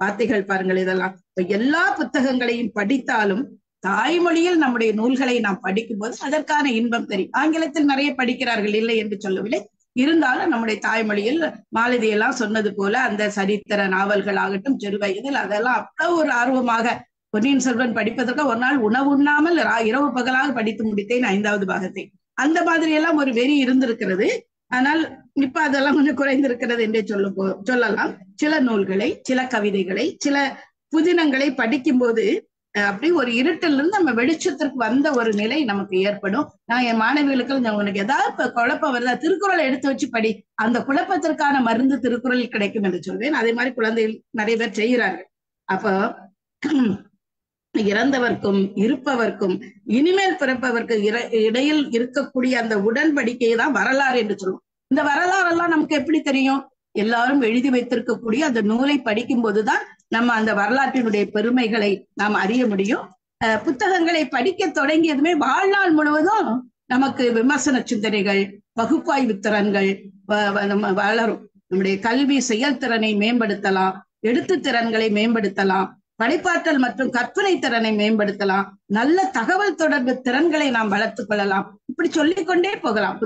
S3: வார்த்தைகள் பாருங்கள். இதெல்லாம் எல்லா புத்தகங்களையும் படித்தாலும் தாய்மொழியில் நம்முடைய நூல்களை நாம் படிக்கும் போது அதற்கான இன்பம் தெரியும். ஆங்கிலத்தில் நிறைய படிக்கிறார்கள், இல்லை என்று சொல்லவில்லை. இருந்தாலும் நம்முடைய தாய்மொழியில் மாலதியெல்லாம் சொன்னது போல அந்த சரித்திர நாவல்கள் ஆகட்டும், சிறு வயதில் அதெல்லாம் அவ்வளவு ஒரு ஆர்வமாக பொன்னியின் செல்வன் படிப்பதற்கு ஒரு நாள் உணவு உண்ணாமல் இரவு பகலாக படித்து முடித்தேன் 5வது பாகத்தை. அந்த மாதிரி எல்லாம் ஒரு வெறி இருந்திருக்கிறது. ஆனால் இப்ப அதெல்லாம் கொஞ்சம் குறைந்திருக்கிறது என்றே சொல்லலாம். சில நூல்களை, சில கவிதைகளை, சில புதினங்களை படிக்கும் போது அப்படி ஒரு இருட்டிலிருந்து நம்ம வெளிச்சத்திற்கு வந்த ஒரு நிலை நமக்கு ஏற்படும். நான் என் மாணவிகளுக்கு உனக்கு ஏதாவது குழப்பம் வருதா, திருக்குறளை எடுத்து வச்சு படி, அந்த குழப்பத்திற்கான மருந்து திருக்குறளில் கிடைக்கும் என்று சொல்வேன். அதே மாதிரி குழந்தைகள் நிறைய பேர் செய்கிறார்கள். அப்போ இறந்தவர்க்கும் இருப்பவர்க்கும் இனிமேல் பிறப்பவர்க்கு இடையில் இருக்கக்கூடிய அந்த உடன்படிக்கையை தான் வரலாறு என்று சொல்லுவோம். இந்த வரலாறெல்லாம் நமக்கு எப்படி தெரியும்? எல்லாரும் எழுதி வைத்திருக்கக்கூடிய அந்த நூலை படிக்கும் போதுதான் நம்ம அந்த வரலாற்றினுடைய பெருமைகளை நாம் அறிய முடியும். புத்தகங்களை படிக்க தொடங்கியதுமே வாழ்நாள் முழுவதும் நமக்கு விமர்சன சிந்தனைகள், பகுப்பாய்வு திறன்கள் வளரும். நம்முடைய கல்வி செயல்திறனை மேம்படுத்தலாம், எழுத்து திறன்களை மேம்படுத்தலாம், படைப்பாற்றல் மற்றும் கற்பனை திறனை மேம்படுத்தலாம், நல்ல தகவல் தொடர்பு திறன்களை நாம் வளர்த்துக் கொள்ளலாம். இப்படி சொல்லிக்கொண்டே போகலாம்.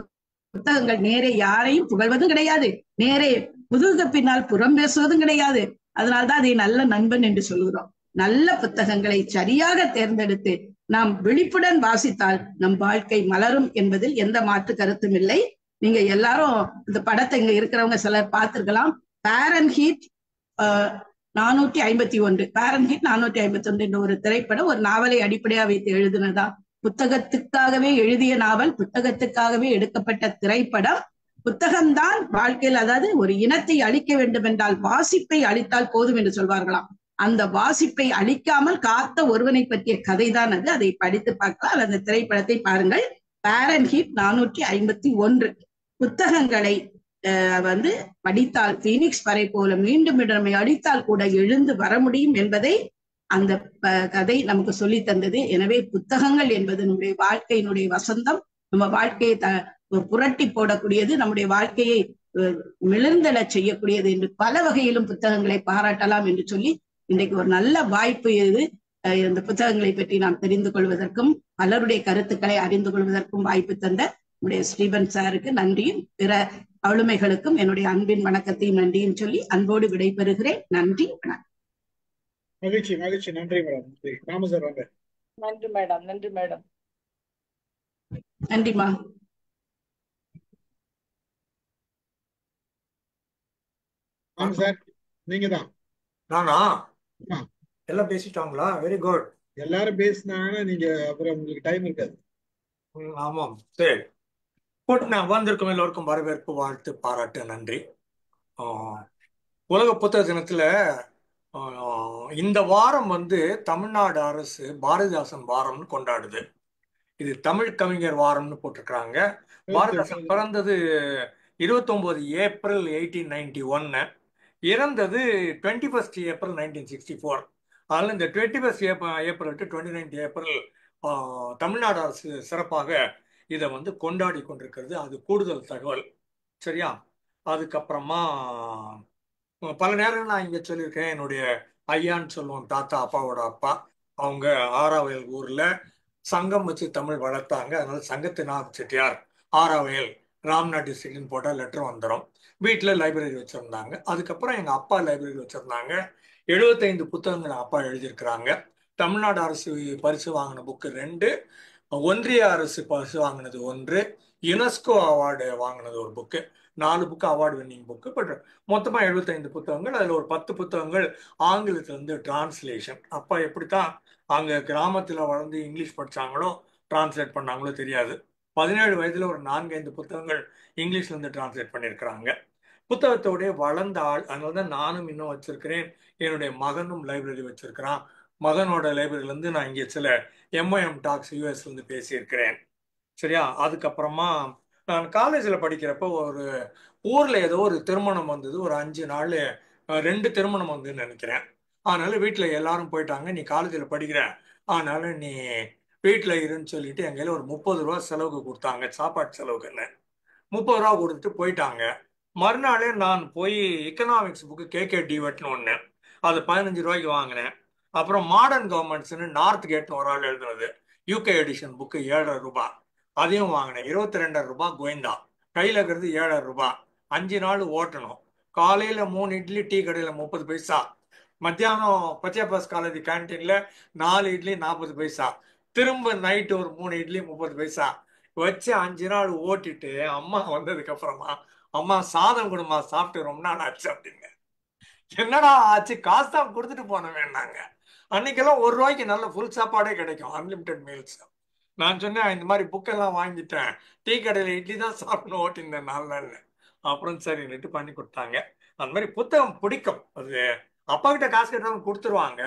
S3: புத்தகங்கள் நேரே யாரையும் புகழ்வதும் கிடையாது, நேரே முதுகுக்கு பின்னால் புறம் பேசுவதும் கிடையாது. அதனால்தான் அதை நல்ல நண்பன் என்று சொல்கிறோம். நல்ல புத்தகங்களை சரியாக தேர்ந்தெடுத்து நாம் விழிப்புடன் வாசித்தால் நம் வாழ்க்கை மலரும் என்பதில் எந்த மாற்று கருத்தும் இல்லை. நீங்க எல்லாரும் இந்த படத்தை இங்க இருக்கிறவங்க சிலர் பார்த்திருக்கலாம். பாரன்ஹீட் 451 பாரன்ஹீட் 451 என்ற ஒரு திரைப்படம், ஒரு நாவலை அடிப்படையாக வைத்து எழுதினதா. புத்தகத்துக்காகவே எழுதிய நாவல், புத்தகத்துக்காகவே எடுக்கப்பட்ட திரைப்படம். புத்தகம்தான் வாழ்க்கையில், அதாவது ஒரு இனத்தை அழிக்க வேண்டும் என்றால் வாசிப்பை அழித்தால் போதும் என்று சொல்வார்களாம். அந்த வாசிப்பை அழிக்காமல் காத்த ஒருவனை பற்றிய கதைதான் அது. அதை படித்து பார்க்கலாம், அந்த திரைப்படத்தை பாருங்கள். பாரன்ஹீட் 451. புத்தகங்களை படித்தால் பீனிக்ஸ் பறை போல மீண்டும் நம்மை அடித்தால் கூட எழுந்து வர முடியும் என்பதை அந்த கதை நமக்கு சொல்லி தந்தது. எனவே புத்தகங்கள் என்பது நம்முடைய வாழ்க்கையினுடைய வசந்தம், நம்ம வாழ்க்கையை புரட்டி போடக்கூடியது, நம்முடைய வாழ்க்கையை மிளர்ந்தெழ செய்யக்கூடியது என்று பல வகையிலும் புத்தகங்களை பாராட்டலாம் என்று சொல்லி இன்றைக்கு ஒரு நல்ல வாய்ப்பு இது. இந்த புத்தகங்களை பற்றி நாம் தெரிந்து கொள்வதற்கும் பலருடைய கருத்துக்களை அறிந்து கொள்வதற்கும் வாய்ப்பு தந்த நம்முடைய ஸ்டீபன் சாருக்கு நன்றியும் பிற ஆளுமைகளுக்கும் என்னுடைய அன்பின் வணக்கத்தையும் நன்றியும் சொல்லி அன்போடு விடைபெறுகிறேன். நன்றி, வணக்கம்.
S1: மகிழ்ச்சி மகிழ்ச்சி. நன்றி மேடம். ராம சார் வாங்க.
S2: நன்றி மேடம். நன்றி மேடம்.
S3: நன்றிமா.
S1: ராம் சார் நீங்க தான்.
S4: நானா? எல்லாம் பேசிட்டாங்களா? Very good.
S1: எல்லாரும் பேசினாங்கன்னா நீங்க அப்புறம் உங்களுக்கு டைம் இருக்காது.
S4: ஆமாம், சரி. நான் வந்திருக்கும் எல்லோருக்கும் வரவேற்பு, வாழ்த்து, பாராட்டு, நன்றி. உலக புத்தக தினத்துல இந்த வாரம் தமிழ்நாடு அரசு பாரதிதாசன் வாரம்னு கொண்டாடுது. இது தமிழ் கவிஞர் வாரம்னு போட்டிருக்கிறாங்க. பாரதிதாசன் பிறந்தது 29 ஏப்ரல் 1891, இறந்தது 21 ஏப்ரல் 1964. அதனால இந்த 21 ஏப்ரல் டு 29 ஏப்ரல் தமிழ்நாடு அரசு சிறப்பாக இதை கொண்டாடி கொண்டிருக்கிறது. அது கூடுதல் தகவல். சரியா? அதுக்கப்புறமா பல நேரம் நான் இங்க சொல்லியிருக்கேன், என்னுடைய ஐயான்னு சொல்லுவோம், தாத்தா அப்பாவோட அப்பா. அவங்க ஆறாவயல் ஊர்ல சங்கம் வச்சு தமிழ் வளர்த்தாங்க. அதனால சங்கத்து நாத் செட்டியார் ஆறாவயல் ராம்நாத் டிஸ்ட்ரிக்ட்னு போட்டால் லெட்டர் வந்துடும். வீட்டில் லைப்ரரி வச்சிருந்தாங்க. அதுக்கப்புறம் எங்க அப்பா லைப்ரரி வச்சிருந்தாங்க. 75 புத்தகங்கள் அப்பா எழுதியிருக்கிறாங்க. தமிழ்நாடு அரசு பரிசு வாங்கின புக்கு 2, ஒன்றிய அரசு பரிசு வாங்கினது 1, யுனெஸ்கோ அவார்டு வாங்கினது ஒரு book. 4 book award winning book. But மொத்தமா 75 புத்தகங்கள். அதுல ஒரு 10 புத்தகங்கள் ஆங்கிலத்துல டிரான்ஸ்லேஷன். அப்பா எப்படித்தான் அங்க கிராமத்துல வளர்ந்து இங்கிலீஷ் படிச்சாங்களோ டிரான்ஸ்லேட் பண்ணாங்களோ தெரியாது. 17 வயதுல ஒரு 4-5 புத்தகங்கள் இங்கிலீஷ்ல இருந்து டிரான்ஸ்லேட் பண்ணியிருக்கிறாங்க. புத்தகத்தோடைய வளர்ந்த ஆள். அதனாலதான் நானும் இன்னும் வச்சிருக்கிறேன். என்னுடைய மகனும் லைப்ரரி வச்சிருக்கிறான். மகனோட லைப்ரரியில இருந்து நான் இங்க சில MOM டாக்ஸ் யூஎஸ்ல இருந்து பேசியிருக்கிறேன். சரியா? அதுக்கப்புறமா நான் காலேஜில் படிக்கிறப்போ ஒரு ஊர்ல ஏதோ ஒரு திருமணம் வந்தது. ஒரு 5 நாள் 2 திருமணம் வந்துன்னு நினைக்கிறேன். அதனால வீட்டுல எல்லாரும் போயிட்டாங்க. நீ காலேஜில் படிக்கிற, அதனால நீ வீட்டுல இருன்னு சொல்லிட்டு என் கையில ஒரு 30 ரூபா செலவுக்கு கொடுத்தாங்க, சாப்பாட்டு செலவுக்குன்னு. 30 ரூபா கொடுத்துட்டு போயிட்டாங்க. மறுநாளே நான் போய் எக்கனாமிக்ஸ் புக்கு KK டிவெட்னு ஒன்று, அது 15 ரூபாய்க்கு வாங்கினேன். அப்புறம் மாடர்ன் கவர்மெண்ட்ஸ்னு நார்த் கேட்னு ஒரு ஆள் எழுதுனது UK எடிஷன் புக்கு 7.5 ரூபாய், அதையும் வாங்கினேன். 22.5 ரூபாய் கோயந்தா. கையில் இருக்கிறது 7.5 ரூபாய். 5 நாள் ஓட்டணும். காலையில 3 இட்லி டீ கடையில் 30 பைசா, மத்தியானம் பச்சையப்பாஸ் காலேஜ் கேன்டீன்ல 4 இட்லி 40 பைசா, திரும்ப நைட்டு ஒரு 3 இட்லி 30 பைசா வச்சு 5 நாள் ஓட்டிட்டு அம்மா வந்ததுக்கு அப்புறமா, அம்மா சாதம் கொடுமா, சாப்பிட்டு ரொம்ப நாள் ஆச்சு அப்படிங்க. என்னடா ஆச்சு, காசு தான் கொடுத்துட்டு போன வேண்டாங்க. அன்னைக்கெல்லாம் 1 ரூபாய்க்கு நல்ல ஃபுல் சாப்பாடே கிடைக்கும், அன்லிமிட்டெட் மீல்ஸ். நான் சொன்னேன், இந்த மாதிரி புக்கெல்லாம் வாங்கிட்டேன், டீ கடையில் இட்லி தான் சாப்பிடணும் ஓட்டிருந்தேன் 4 நாள். அப்புறம் சரின்னுட்டு பண்ணி கொடுத்தாங்க. அந்த மாதிரி புத்தகம் பிடிக்கும். அது அப்பா கிட்ட காசு கேட்டாலும் கொடுத்துருவாங்க.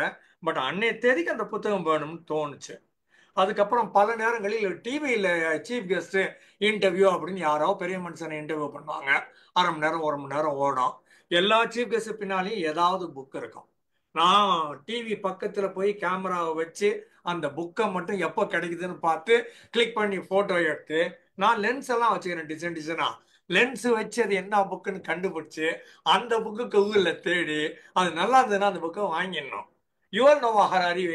S4: பட் அன்னைய தேதிக்கு அந்த புத்தகம் வேணும்னு தோணுச்சு. அதுக்கப்புறம் பல நேரங்களில் டிவியில் சீஃப் கெஸ்ட் இன்டர்வியூ அப்படின்னு யாரோ பெரிய மனுஷனை இன்டர்வியூ பண்ணுவாங்க. 1/2 மணி நேரம் 1 மணி நேரம் ஓடும். எல்லா சீஃப் கெஸ்ட் பின்னாலையும் ஏதாவது புக் இருக்கும். நான் டிவி பக்கத்துல போய் கேமராவை வச்சு அந்த புக்கை மட்டும் எப்போ கிடைக்குதுன்னு பார்த்து கிளிக் பண்ணி போட்டோ எடுத்து, நான் லென்ஸ் எல்லாம் வச்சுக்கிறேன் டிசைன் டிசைனா. லென்ஸ் வச்சு அது என்ன புக்குன்னு கண்டுபிடிச்சு அந்த புக்கு கூகுளில் தேடி அது நல்லா இருந்ததுன்னா அந்த புக்கை வாங்கிடணும். யுவல் நோவா ஹராரி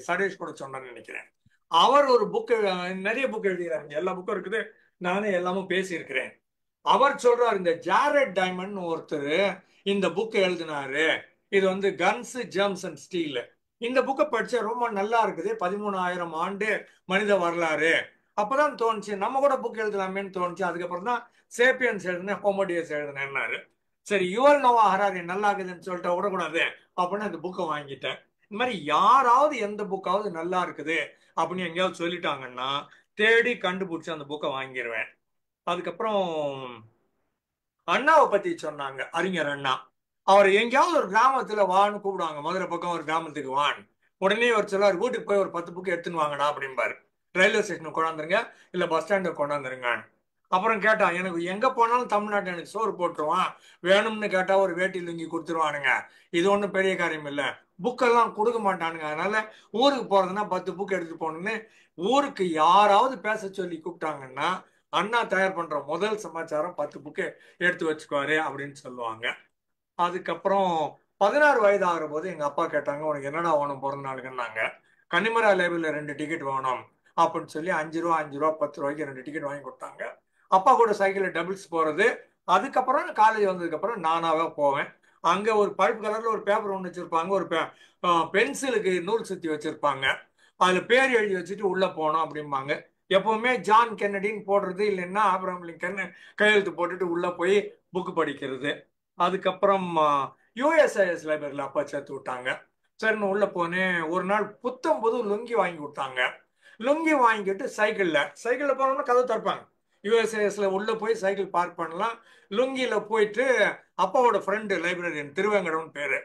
S4: சர்வேஷ் கூட சொன்னான்னு நினைக்கிறேன். அவர் ஒரு புக்கு, நிறைய புக் எழுதுகிறாங்க, எல்லா புக்கும் இருக்குது, நானே எல்லாமும் பேசியிருக்கிறேன். அவர் சொல்றாரு, இந்த ஜாரெட் டைமண்ட் ஒருத்தர் இந்த புக் எழுதினாரு, இது கன்ஸ் ஜெர்ம்ஸ் அண்ட் ஸ்டீல். இந்த புக்கை படிச்சா ரொம்ப நல்லா இருக்குது, 13,000 ஆண்டு மனித வரலாறு. அப்பதான் தோணுச்சு நம்ம கூட புக் எழுதலாமேன்னு தோணுச்சு. அதுக்கப்புறம் தான் சேப்பியன்ஸ் எழுதினேன், ஹோமோடியஸ் எழுதினேன்னாரு. சரி, யுவல் நோவா ஹராரி நல்லா இருக்குதுன்னு சொல்லிட்டு விடக்கூடாது அப்படின்னு அந்த புக்கை வாங்கிட்டேன். இந்த மாதிரி யாராவது எந்த புக்காவது நல்லா இருக்குது அப்படின்னு எங்கேயாவது சொல்லிட்டாங்கன்னா தேடி கண்டுபிடிச்சி அந்த புக்கை வாங்கிடுவேன். அதுக்கப்புறம் அண்ணாவை பத்தி சொன்னாங்க, அறிஞர் அண்ணா. அவர் எங்கேயாவது ஒரு கிராமத்துல வான்னு கூப்பிடுவாங்க, மதுரை பக்கம் ஒரு கிராமத்துக்கு வான். உடனே அவர் சொல்லார், வீட்டுக்கு போய் ஒரு 10 புக்கு எடுத்துன்னு வாங்கடா அப்படிம்பாரு. ரயில்வே ஸ்டேஷனுக்கு கொண்டாந்துருங்க, இல்ல பஸ் ஸ்டாண்டுக்கு கொண்டாந்துருங்க. அப்புறம் கேட்டா, எனக்கு எங்க போனாலும் தமிழ்நாட்டில் எனக்கு சோறு போட்டுருவான், வேணும்னு கேட்டா ஒரு வேட்டி லுங்கி கொடுத்துருவானுங்க, இது ஒன்றும் பெரிய காரியம் இல்லை, புக்கெல்லாம் கொடுக்க மாட்டானுங்க, அதனால ஊருக்கு போறதுன்னா 10 புக் எடுத்து போகணும்னு ஊருக்கு யாராவது பேச சொல்லி கூப்பிட்டாங்கன்னா அண்ணா தயார் பண்ற முதல் சமாச்சாரம் 10 புக்கு எடுத்து வச்சுக்குவாரு அப்படின்னு சொல்லுவாங்க. அதுக்கப்புறம் 16 வயது ஆகிற போது எங்க அப்பா கேட்டாங்க, உனக்கு என்னடா வேணும் பிறந்த நாளுக்குன்னாங்க. கன்னிமரா லேபிள்ல 2 டிக்கெட் வேணும் அப்படின்னு சொல்லி 5 ரூபா 5 ரூபா 10 ரூபாய்க்கு 2 டிக்கெட் வாங்கி கொடுத்தாங்க. அப்பா கூட சைக்கிள்ல டபுள்ஸ் போறது. அதுக்கப்புறம் காலேஜ் வந்ததுக்கு அப்புறம் நானாவே போவேன். அங்க ஒரு பழுப்பு கலர்ல ஒரு பேப்பர் ஒன்று வச்சிருப்பாங்க, ஒரு பென்சிலுக்கு நூல் சுத்தி வச்சிருப்பாங்க, அதுல பேர் எழுதி வச்சுட்டு உள்ள போனோம் அப்படிம்பாங்க. எப்பவுமே ஜான் கென்னடின்னு போடுறது, இல்லைன்னா ஆப்ரஹாம் லிங்கன் கையெழுத்து போட்டுட்டு உள்ள போய் புக்கு படிக்கிறது. அதுக்கப்புறம் USIS லைப்ரரியில் அப்பா சேர்த்து விட்டாங்க. சரின்னு உள்ள போனேன். ஒரு நாள் புத்தம் புது லுங்கி வாங்கி கொடுத்தாங்க. லுங்கி வாங்கிட்டு சைக்கிளில் போனோம்னா கதவு திறப்பாங்க. USISல உள்ள போய் சைக்கிள் பார்க் பண்ணலாம். லுங்கியில போயிட்டு அப்பாவோட ஃப்ரெண்டு லைப்ரரியன் திருவேங்கடம்னு பேரு.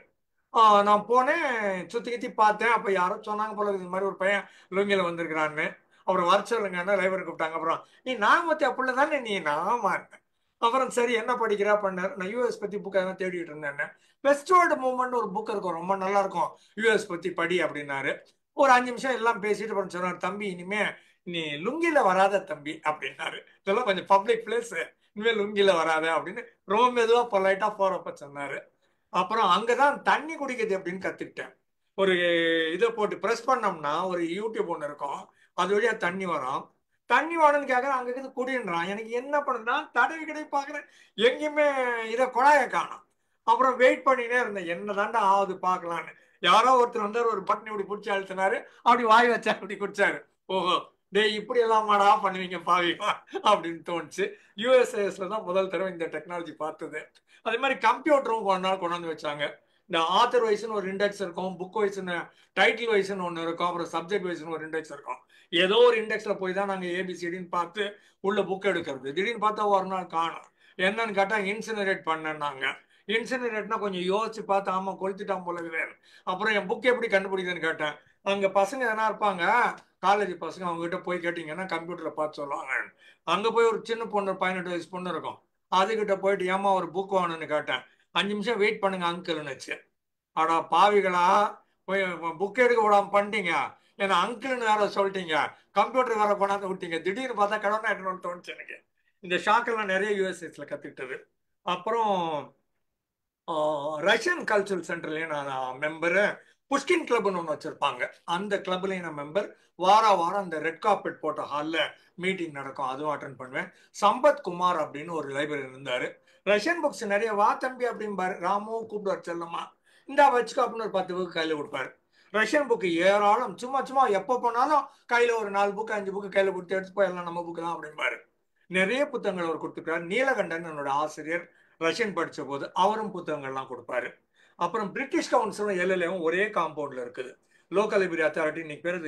S4: நான் போனேன், சுத்தி கித்தி பார்த்தேன். அப்ப யாரோ சொன்னாங்க போல இது மாதிரி ஒரு பையன் லுங்கியில வந்திருக்கிறான்னு. அப்புறம் வர சொல்லுங்கன்னா லைப்ரரி கூப்பிட்டாங்க. அப்புறம் நீ நாமத்தி அப்படில தானே நீ நாமா இருந்தேன். அப்புறம் சரி என்ன படிக்கிறா பண்ணார். நான் US பத்தி புக் எல்லாம் தேடிட்டு இருந்தேன். வெஸ்ட்வர்டு மூவ்மெண்ட் ஒரு புக் இருக்கும், ரொம்ப நல்லா இருக்கும், US பத்தி படி அப்படின்னாரு. ஒரு 5 நிமிஷம் எல்லாம் பேசிட்டு அப்புறம் சொன்னார், தம்பி இனிமே நீ லுங்கில வராத தம்பி அப்படின்னாரு. இதெல்லாம் கொஞ்சம் பப்ளிக் பிளேஸ், இனிமேல் லுங்கில வராத அப்படின்னு ரொம்ப மெதுவா பொலைட்டா போறப்ப சொன்னாரு. அப்புறம் அங்கதான் தண்ணி குடிக்கிறது எப்படின்னு கத்துக்கிட்டேன். ஒரு இதை போட்டு ப்ரெஸ் பண்ணோம்னா ஒரு யூடியூப் ஒன்று இருக்கும், அது வழியா தண்ணி வரும். தண்ணி வேணும்னு கேட்கறேன், அங்க இருக்குது குடின்றான். எனக்கு என்ன பண்ணுறா, தடவி கடை பார்க்குறேன், எங்கேயுமே இதை குழாயை காணும். அப்புறம் வெயிட் பண்ணினே இருந்தேன், என்ன தாண்டா ஆகுது பார்க்கலான்னு. யாரோ ஒருத்தர் வந்தார், ஒரு பட்டன் இப்படி பிடிச்சி அழுத்தினாரு, அப்படி வாய் வச்சா அப்படி குடிச்சாரு. ஓஹோ, டேய் இப்படி எல்லாம் மாடா பண்ணுவீங்க பாவீங்களா அப்படின்னு தோணுச்சு. யூஎஸ்ஏஎஸ்ல தான் முதல் தடவை இந்த டெக்னாலஜி பார்த்தது. அதே மாதிரி கம்ப்யூட்டரும் கொஞ்ச நாள் கொண்டாந்து வச்சாங்க. இந்த ஆத்தர் வைஸ்னு ஒரு இண்டெக்ஸ் இருக்கும், புக் வைஸ்னு டைட்டில் வைஸ்னு ஒன்று இருக்கும், அப்புறம் சப்ஜெக்ட் வைஸ்னு ஒரு இண்டெக்ஸ் இருக்கும். ஏதோ ஒரு இண்டெக்ஸ்ல போய் தான் நாங்கள் ஏபிசிடின்னு பார்த்து உள்ள புக் எடுக்கிறது. திடீர்னு பார்த்தா ஒரு நாள் காணும். என்னன்னு கேட்டால் இன்சினரேட் பண்ணேன்னாங்க. இன்சினரேட்னா கொஞ்சம் யோசிச்சு பார்த்து, ஆமா கொளுத்திட்டான் போல இருக்குது. அப்புறம் என் புக் எப்படி கண்டுபிடிக்குதுன்னு கேட்டேன். அங்க பசங்க எதனா இருப்பாங்க, காலேஜ் பசங்க, அவங்க கிட்ட போய் கேட்டீங்கன்னா கம்ப்யூட்டர்ல பார்த்து சொல்லுவாங்க. அங்க போய் ஒரு சின்ன பொண்ணு 18 வயசு பொண்ணு இருக்கும், அதுகிட்ட போயிட்டு ஏமா ஒரு புக் வேணும்னு கேட்டேன். 5 நிமிஷம் வெயிட் பண்ணுங்க அங்கிள்னுச்சு. அடா பாவிகளா, போய் புக் எடுக்க விடாம பண்ணிட்டீங்க, ஏன்னா அங்கிள்னு வேற சொல்லிட்டீங்க, கம்ப்யூட்டர் வேற கொண்டாந்து விட்டீங்க. திடீர்னு பார்த்தா கடவுள் ஆயிட்டணும்னு தோணுச்சு எனக்கு. இந்த ஷாக்கெல்லாம் நிறைய யூஎஸ்எஸ்ல கத்துக்கிட்டது. அப்புறம் ரஷ்யன் கல்ச்சரல் சென்டர்லயும் நான் மெம்பரு. புஷ்கின் கிளப்னு ஒன்று வச்சிருப்பாங்க, அந்த கிளப்லயும் நான் மெம்பர். வாரம் அந்த ரெட் கார்பெட் போட்ட ஹாலில் மீட்டிங் நடக்கும், அதுவும் அட்டன் பண்ணுவேன். சம்பத் குமார் அப்படின்னு ஒரு லைப்ரரி இருந்தாரு. ரஷ்யன் புக்ஸ் நிறைய, வா தம்பி அப்படிம்பாரு, ராமு கூப்பிடுவார் செல்லம்மா, இந்தா வச்சுக்கோ அப்படின்னு ஒரு 10 புக்கு கையில் கொடுப்பாரு. ரஷ்யன் புக்கு ஏராளம், சும்மா எப்போ போனாலும் கையில் ஒரு 4 புக்கு 5 புக்கு கையில் கொடுத்து எடுத்து போய் எல்லாம் நம்ம புக்கு தான் அப்படிம்பாரு. நிறைய புத்தகங்கள் அவர் கொடுத்துருக்காரு. நீலகண்டன் என்னோட ஆசிரியர், ரஷ்யன் படித்த போது அவரும் புத்தகங்கள்லாம் கொடுப்பாரு. அப்புறம் பிரிட்டிஷ் கவுன்சிலும் எல்எல்ஏவும் ஒரே காம்பவுண்ட்ல இருக்குது. லோக்கல் லைப்ரரி அத்தாரிட்டி, இன்னைக்கு பேர்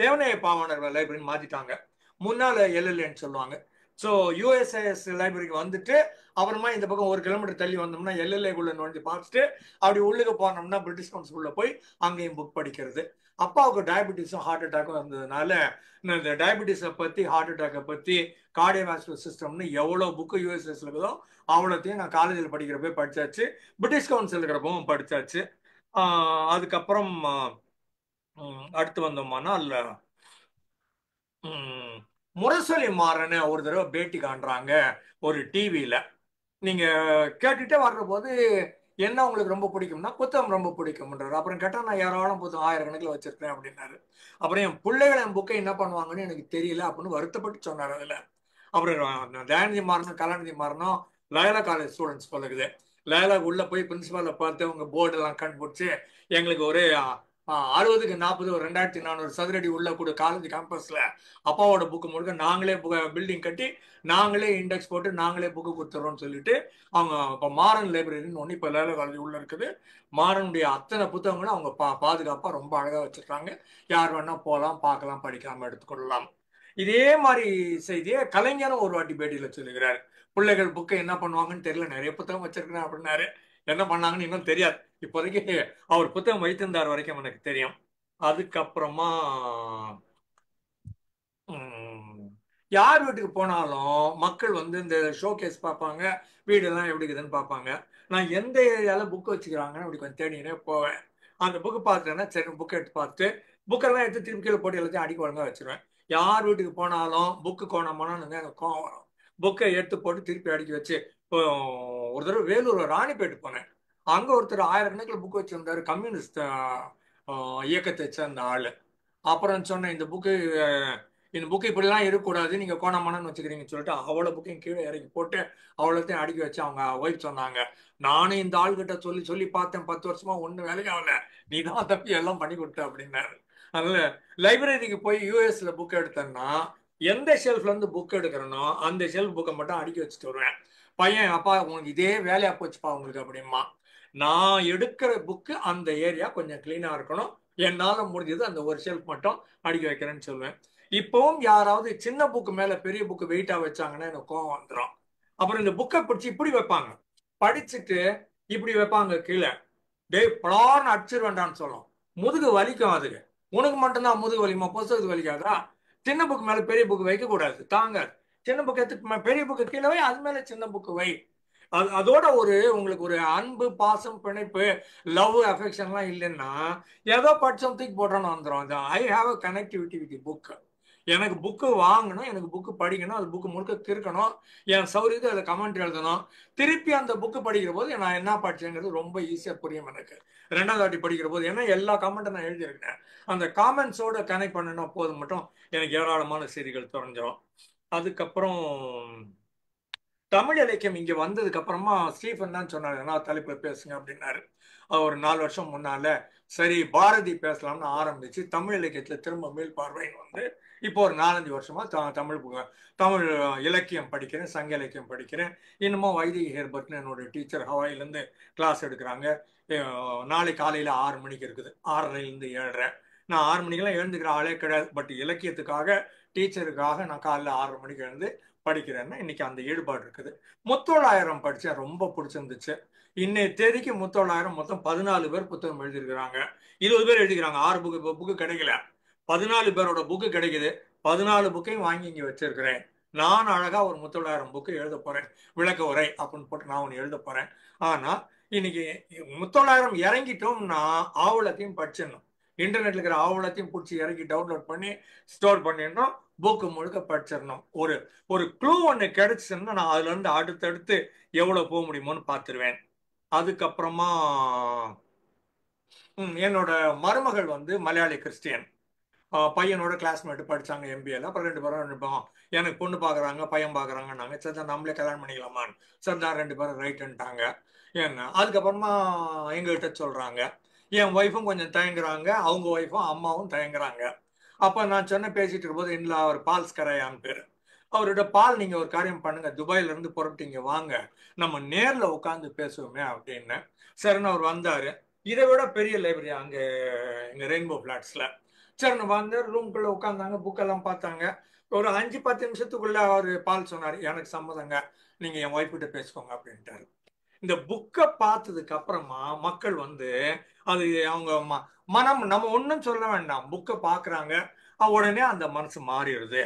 S4: தேவனைய பாவாணர் லைப்ரரின்னு மாத்திட்டாங்க, முன்னால எல்எல்ஏன்னு சொல்லுவாங்க. ஸோ யூஎஸ்ஏஎஸ் லைப்ரரிக்கு வந்துட்டு அப்புறமா இந்த பக்கம் 1 கிலோமீட்டர் தள்ளி வந்தோம்னா எல்எல்ஏக்குள்ள நுழைஞ்சு பார்த்துட்டு அப்படி உள்ளுக்கு போனோம்னா பிரிட்டிஷ் கவுன்சிலுள்ள போய் அங்கேயும் புக் படிக்கிறது. அப்பாவுக்கு டயபெட்டிஸும் ஹார்ட் அட்டாக்கும் இருந்ததுனால இந்த டயபெட்டிஸை பற்றி, ஹார்ட் அட்டாக்கை பற்றி, கார்டியோவாஸ்குலர் சிஸ்டம்னு எவ்வளோ புக்கு யூஎஸ்எஸ்ல இருக்குதோ அவ்வளோத்தையும் நான் காலேஜில் படிக்கிறப்ப படிச்சாச்சு, பிரிட்டிஷ் கவுன்சில் இருக்கிறப்பவும் படிச்சாச்சு. அதுக்கப்புறம் அடுத்து வந்தோம்னா முரசொலி மாறன்னு ஒரு தடவை பேட்டி காண்றாங்க ஒரு டிவியில. நீங்க கேட்டுட்டே வர்ற போது என்ன உங்களுக்கு ரொம்ப பிடிக்கும்னா, புத்தகம் ரொம்ப பிடிக்கும்ன்றாரு. அப்புறம் கேட்டா நான் ஏராளம் புத்தகம் 1000 கணக்கில் வச்சிருக்கேன் அப்படின்னாரு. அப்புறம் என் பிள்ளைகள் என் புக்கை என்ன பண்ணுவாங்கன்னு எனக்கு தெரியல அப்படின்னு வருத்தப்பட்டு சொன்னார். அதுல அப்புறம் தயாநிதி மாறனும் கலாநிதி மாறனும் லயலா காலேஜ் ஸ்டூடெண்ட்ஸ் போல இருக்குது. லயலா உள்ள போய் பிரின்சிபாலை பார்த்து அவங்க போர்டெல்லாம் கண்டுபிடிச்சு எங்களுக்கு ஒரு 60க்கு 40 ஒரு 2400 சதுரடி உள்ள கூட காலேஜ் கேம்பஸ்ல அப்பாவோட புக்கு முழுக்க நாங்களே பில்டிங் கட்டி நாங்களே இண்டெக்ஸ் போட்டு நாங்களே புக்கு கொடுத்துறோம்னு சொல்லிட்டு அவங்க இப்போ மாறன் லைப்ரரின்னு ஒன்று இப்போ லயலா காலேஜ் உள்ள இருக்குது. மாறனுடைய அத்தனை புத்தகங்களும் அவங்க பாதுகாப்பாக ரொம்ப அழகாக வச்சிருக்காங்க. யார் வேணா போகலாம், பார்க்கலாம், படிக்காம எடுத்துக்கொள்ளலாம். இதே மாதிரி செய்தியை கலைஞரும் ஒரு வாட்டி பேட்டியில் சொல்லுகிறார். பிள்ளைகள் புக்கை என்ன பண்ணுவாங்கன்னு தெரியல, நிறைய புத்தகம் வச்சிருக்கிறேன் அப்படின்னாரு. என்ன பண்ணாங்கன்னு இன்னும் தெரியாது. இப்போதைக்கு அவர் புத்தகம் வைத்திருந்தார் வரைக்கும் எனக்கு தெரியும். அதுக்கப்புறமா யார் வீட்டுக்கு போனாலும் மக்கள் இந்த ஷோகேஸ் பார்ப்பாங்க, வீடெல்லாம் எப்படி இருக்குதுன்னு பார்ப்பாங்க. நான் எந்த ஏரியாவில் புக்கு வச்சுக்கிறாங்கன்னு அப்படி கொஞ்சம் தேடினே போவேன். அந்த புக்கு பார்த்துட்டேன்னா சரி, புக்கை எடுத்து பார்த்து புக்கெல்லாம் எடுத்து திருப்பி கீழே போட்டு எல்லாத்தையும் அடிக்க ஒழுங்காக வச்சிருவேன். யார் வீட்டுக்கு போனாலும் புக்கு கோணமானு எனக்கு கோவம் வரும். புக்கை எடுத்து போட்டு திருப்பி அடிக்க வச்சு, ஒரு தடவை வேலூர் ராணிப்பேட்டு போனேன். அங்கே ஒருத்தர் 1000 கணக்கில் புக்கு வச்சிருந்தாரு, கம்யூனிஸ்ட் இயக்கத்தை சேர்ந்த ஆள். அப்புறம் சொன்னேன், இந்த புக்கு இப்படிலாம் இருக்கக்கூடாது, நீங்க கோணமானன்னு வச்சுக்கிறீங்கன்னு சொல்லிட்டு அவ்வளோ புக்கையும் கீழே இறக்கி போட்டு அவ்வளோத்தையும் அடுக்கி வச்சு அவங்க ஒய்ஃப் சொன்னாங்க, நானும் இந்த ஆள்கிட்ட சொல்லி சொல்லி பார்த்தேன், 10 வருஷமா ஒன்றும் வேலைக்கு ஆகல, நீ தான் தப்பி எல்லாம் பண்ணி கொடுத்த அப்படின்னாரு. அதனால லைப்ரரிக்கு போய் யூஎஸ்ல புக் எடுத்தேன்னா எந்த ஷெல்ஃப்ல இருந்து புக் எடுக்கிறனோ அந்த ஷெல்ஃப் புக்கை மட்டும் அடுக்கி வச்சுட்டு வருவேன். பையன், அப்பா உங்களுக்கு இதே வேலையா போச்சுப்பா உங்களுக்கு அப்படிமா. நான் எடுக்கிற புக்கு அந்த ஏரியா கொஞ்சம் கிளீனா இருக்கணும், என்னால முடிஞ்சது அந்த ஒரு ஷெல்ஃப் மட்டும் அடுக்கி வைக்கிறேன்னு சொல்லுவேன். இப்பவும் யாராவது சின்ன புக்கு மேல பெரிய புக்கு வெயிட்டா வச்சாங்கன்னா எனக்கு கோவம் வந்துடும். அப்புறம் இந்த புக்கை பிடிச்சி இப்படி வைப்பாங்க, படிச்சுட்டு இப்படி வைப்பாங்க கீழே, டேய் பலார்னு அடிச்சிட வேண்டாம்னு சொல்லும், முதுகு வலிக்கும். அதுக்கு உனக்கு மட்டும்தான் முதுகு வலிக்குமா, புத்தகத்துக்கு வலிக்காதா? சின்ன புக்கு மேல பெரிய புக்கு வைக்க கூடாது, தாங்க. சின்ன புக்கு எடுத்து பெரிய புக்கு கீழே வை, அது மேல சின்ன புக்கு வை. அதோட உங்களுக்கு ஒரு அன்பு, பாசம், பிணைப்பு, லவ், அஃபெக்ஷன்லாம் இல்லைன்னா ஏதோ படிச்சோம் தூக்கி போட்டோன்னு வந்துடும். I have a connectivity with the book. எனக்கு புக்கு வாங்கணும், எனக்கு புக்கு படிக்கணும், அது புக்கு முழுக்க கிறுக்கணும், என் சௌரியத்தை அதில் கமெண்ட் எழுதணும். திருப்பி அந்த புக்கு படிக்கிற போது நான் என்ன படிச்சேங்கிறது ரொம்ப ஈஸியாக புரியும் எனக்கு. ரெண்டாவது வாட்டி படிக்கிற போது, ஏன்னா எல்லா கமெண்ட்டும் நான் எழுதியிருக்கேன். அந்த காமெண்ட்ஸோட கனெக்ட் பண்ணனா போது மட்டும் எனக்கு ஏராளமான செய்திகள் தெரிஞ்சிடும். அதுக்கப்புறம் தமிழ் இலக்கியம் இங்க வந்ததுக்கு அப்புறமா ஸ்டீஃபன் தான் சொன்னாரு, என்ன தலைப்புல பேசுங்க அப்படின்னாரு. ஒரு 4 வருஷம் முன்னால சரி பாரதி பேசலாம்னு ஆரம்பிச்சு தமிழ் இலக்கியத்துல திரும்ப மீள் பார்வைன்னு வந்து இப்போ ஒரு 4-5 வருஷமா தமிழ் இலக்கியம் படிக்கிறேன், சங்க இலக்கியம் படிக்கிறேன். இன்னமும் வைதிகி ஹெர்பர்ட்னு என்னோட டீச்சர் ஹவாயிலேருந்து கிளாஸ் எடுக்கிறாங்க. நாளை காலையில 6 மணிக்கு இருக்குது, 6:30லேருந்து 7:30. நான் 6 மணிக்கெல்லாம் எழுந்துக்கிற ஆளே கிடையாது. பட் இலக்கியத்துக்காக டீச்சருக்காக நான் காலைல 6:30 மணிக்கு எழுந்து படிக்கிறேன்னா இன்னைக்கு அந்த ஈடுபாடு இருக்குது. முத்தோளாயிரம் படித்தேன், ரொம்ப பிடிச்சிருந்துச்சு. இன்னைய தேதிக்கு முத்தோளாயிரம் மொத்தம் 14 பேர் புத்தகம் எழுதியிருக்கிறாங்க. 20 பேர் எழுதிக்கிறாங்க. 6 புக்கு கிடைக்கல, 14 பேரோட புக்கு கிடைக்குது. 14 புக்கையும் வாங்கி இங்கே வச்சிருக்கிறேன். நான் அழகா ஒரு முத்தோளாயிரம் புக்கு எழுத போறேன், விளக்க உரை அப்படின்னு போட்டு நான் ஒன்று எழுத போறேன். ஆனா இன்னைக்கு முத்தோளாயிரம் இறங்கிட்டோம்னா ஆவலத்தையும் படிச்சிடணும். இன்டர்நெட்ல இருக்கிற ஆவலத்தையும் பிடிச்சி இறக்கி டவுன்லோட் பண்ணி ஸ்டோர் பண்ணிடணும், புக்கு முழுக்க படிச்சிடணும். ஒரு க்ளூ ஒன்று கிடைச்சுன்னா நான் அதுல இருந்து அடுத்தடுத்து எவ்வளவு போக முடியுமோன்னு பார்த்துருவேன். அதுக்கப்புறமா என்னோட மருமகள் வந்து மலையாளி கிறிஸ்டியன். பையனோட கிளாஸ்மேட் படிச்சாங்க எம்பிஏல. அப்புறம் 2 பேரும் நினைப்போம் எனக்கு பொண்ணு பார்க்குறாங்க, பையன் பார்க்குறாங்கன்னாங்க. சரி தான் நம்மளே கல்யாணம் பண்ணிக்கலாமான்னு. சரி தான் 2 பேரும் ரைட்டுன்ட்டாங்க. ஏன்னா அதுக்கப்புறமா எங்ககிட்ட சொல்றாங்க. என் ஒய்ஃபும் கொஞ்சம் தயங்குறாங்க, அவங்க ஒய்ஃபும் அம்மாவும் தயங்குறாங்க. அப்போ நான் சொன்ன பேசிட்டு இருக்கும்போது இல்லை, அவர் பால்ஸ் கரையான் பேர். அவரோட பால் நீங்க ஒரு காரியம் பண்ணுங்க, துபாயில இருந்து புறப்பட்டீங்க வாங்க, நம்ம நேர்ல உட்காந்து பேசுவோமே அப்படின்னு. சரின்னு அவர் வந்தாரு. இதை விட பெரிய லைப்ரரி அங்க எங்க ரெயின்போ பிளாட்ஸ்ல. சரின்னு வந்து ரூம்குள்ள உட்காந்தாங்க, புக்கெல்லாம் பார்த்தாங்க. ஒரு 5-10 நிமிஷத்துக்குள்ள அவர் பால் சொன்னார், எனக்கு சம்மதங்க, நீங்க என் ஒய்ஃப் கிட்ட பேசிக்கோங்க அப்படின்ட்டாரு. இந்த புக்கை பார்த்ததுக்கு அப்புறமா மக்கள் வந்து அது அவங்க மனம், நம்ம ஒன்றும் சொல்ல வேண்டாம், புக்கை பார்க்குறாங்க, உடனே அந்த மனசு மாறிடுது.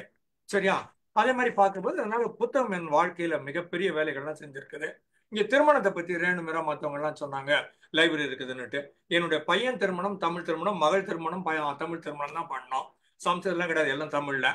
S4: சரியா? அதே மாதிரி பார்க்கும்போது அதனால புத்தகம் என் வாழ்க்கையில மிகப்பெரிய வேலைகள்லாம் செஞ்சிருக்குது. இங்க திருமணத்தை பத்தி ரேணுமிரா மற்றவங்க எல்லாம் சொன்னாங்க லைப்ரரி இருக்குதுன்னுட்டு. என்னுடைய பையன் திருமணம் தமிழ் திருமணம், மகள் திருமணம் தமிழ் திருமணம் தான் பண்ணோம். சம்ஸ்கிருதம்லாம் கிடையாது, எல்லாம் தமிழ்ல.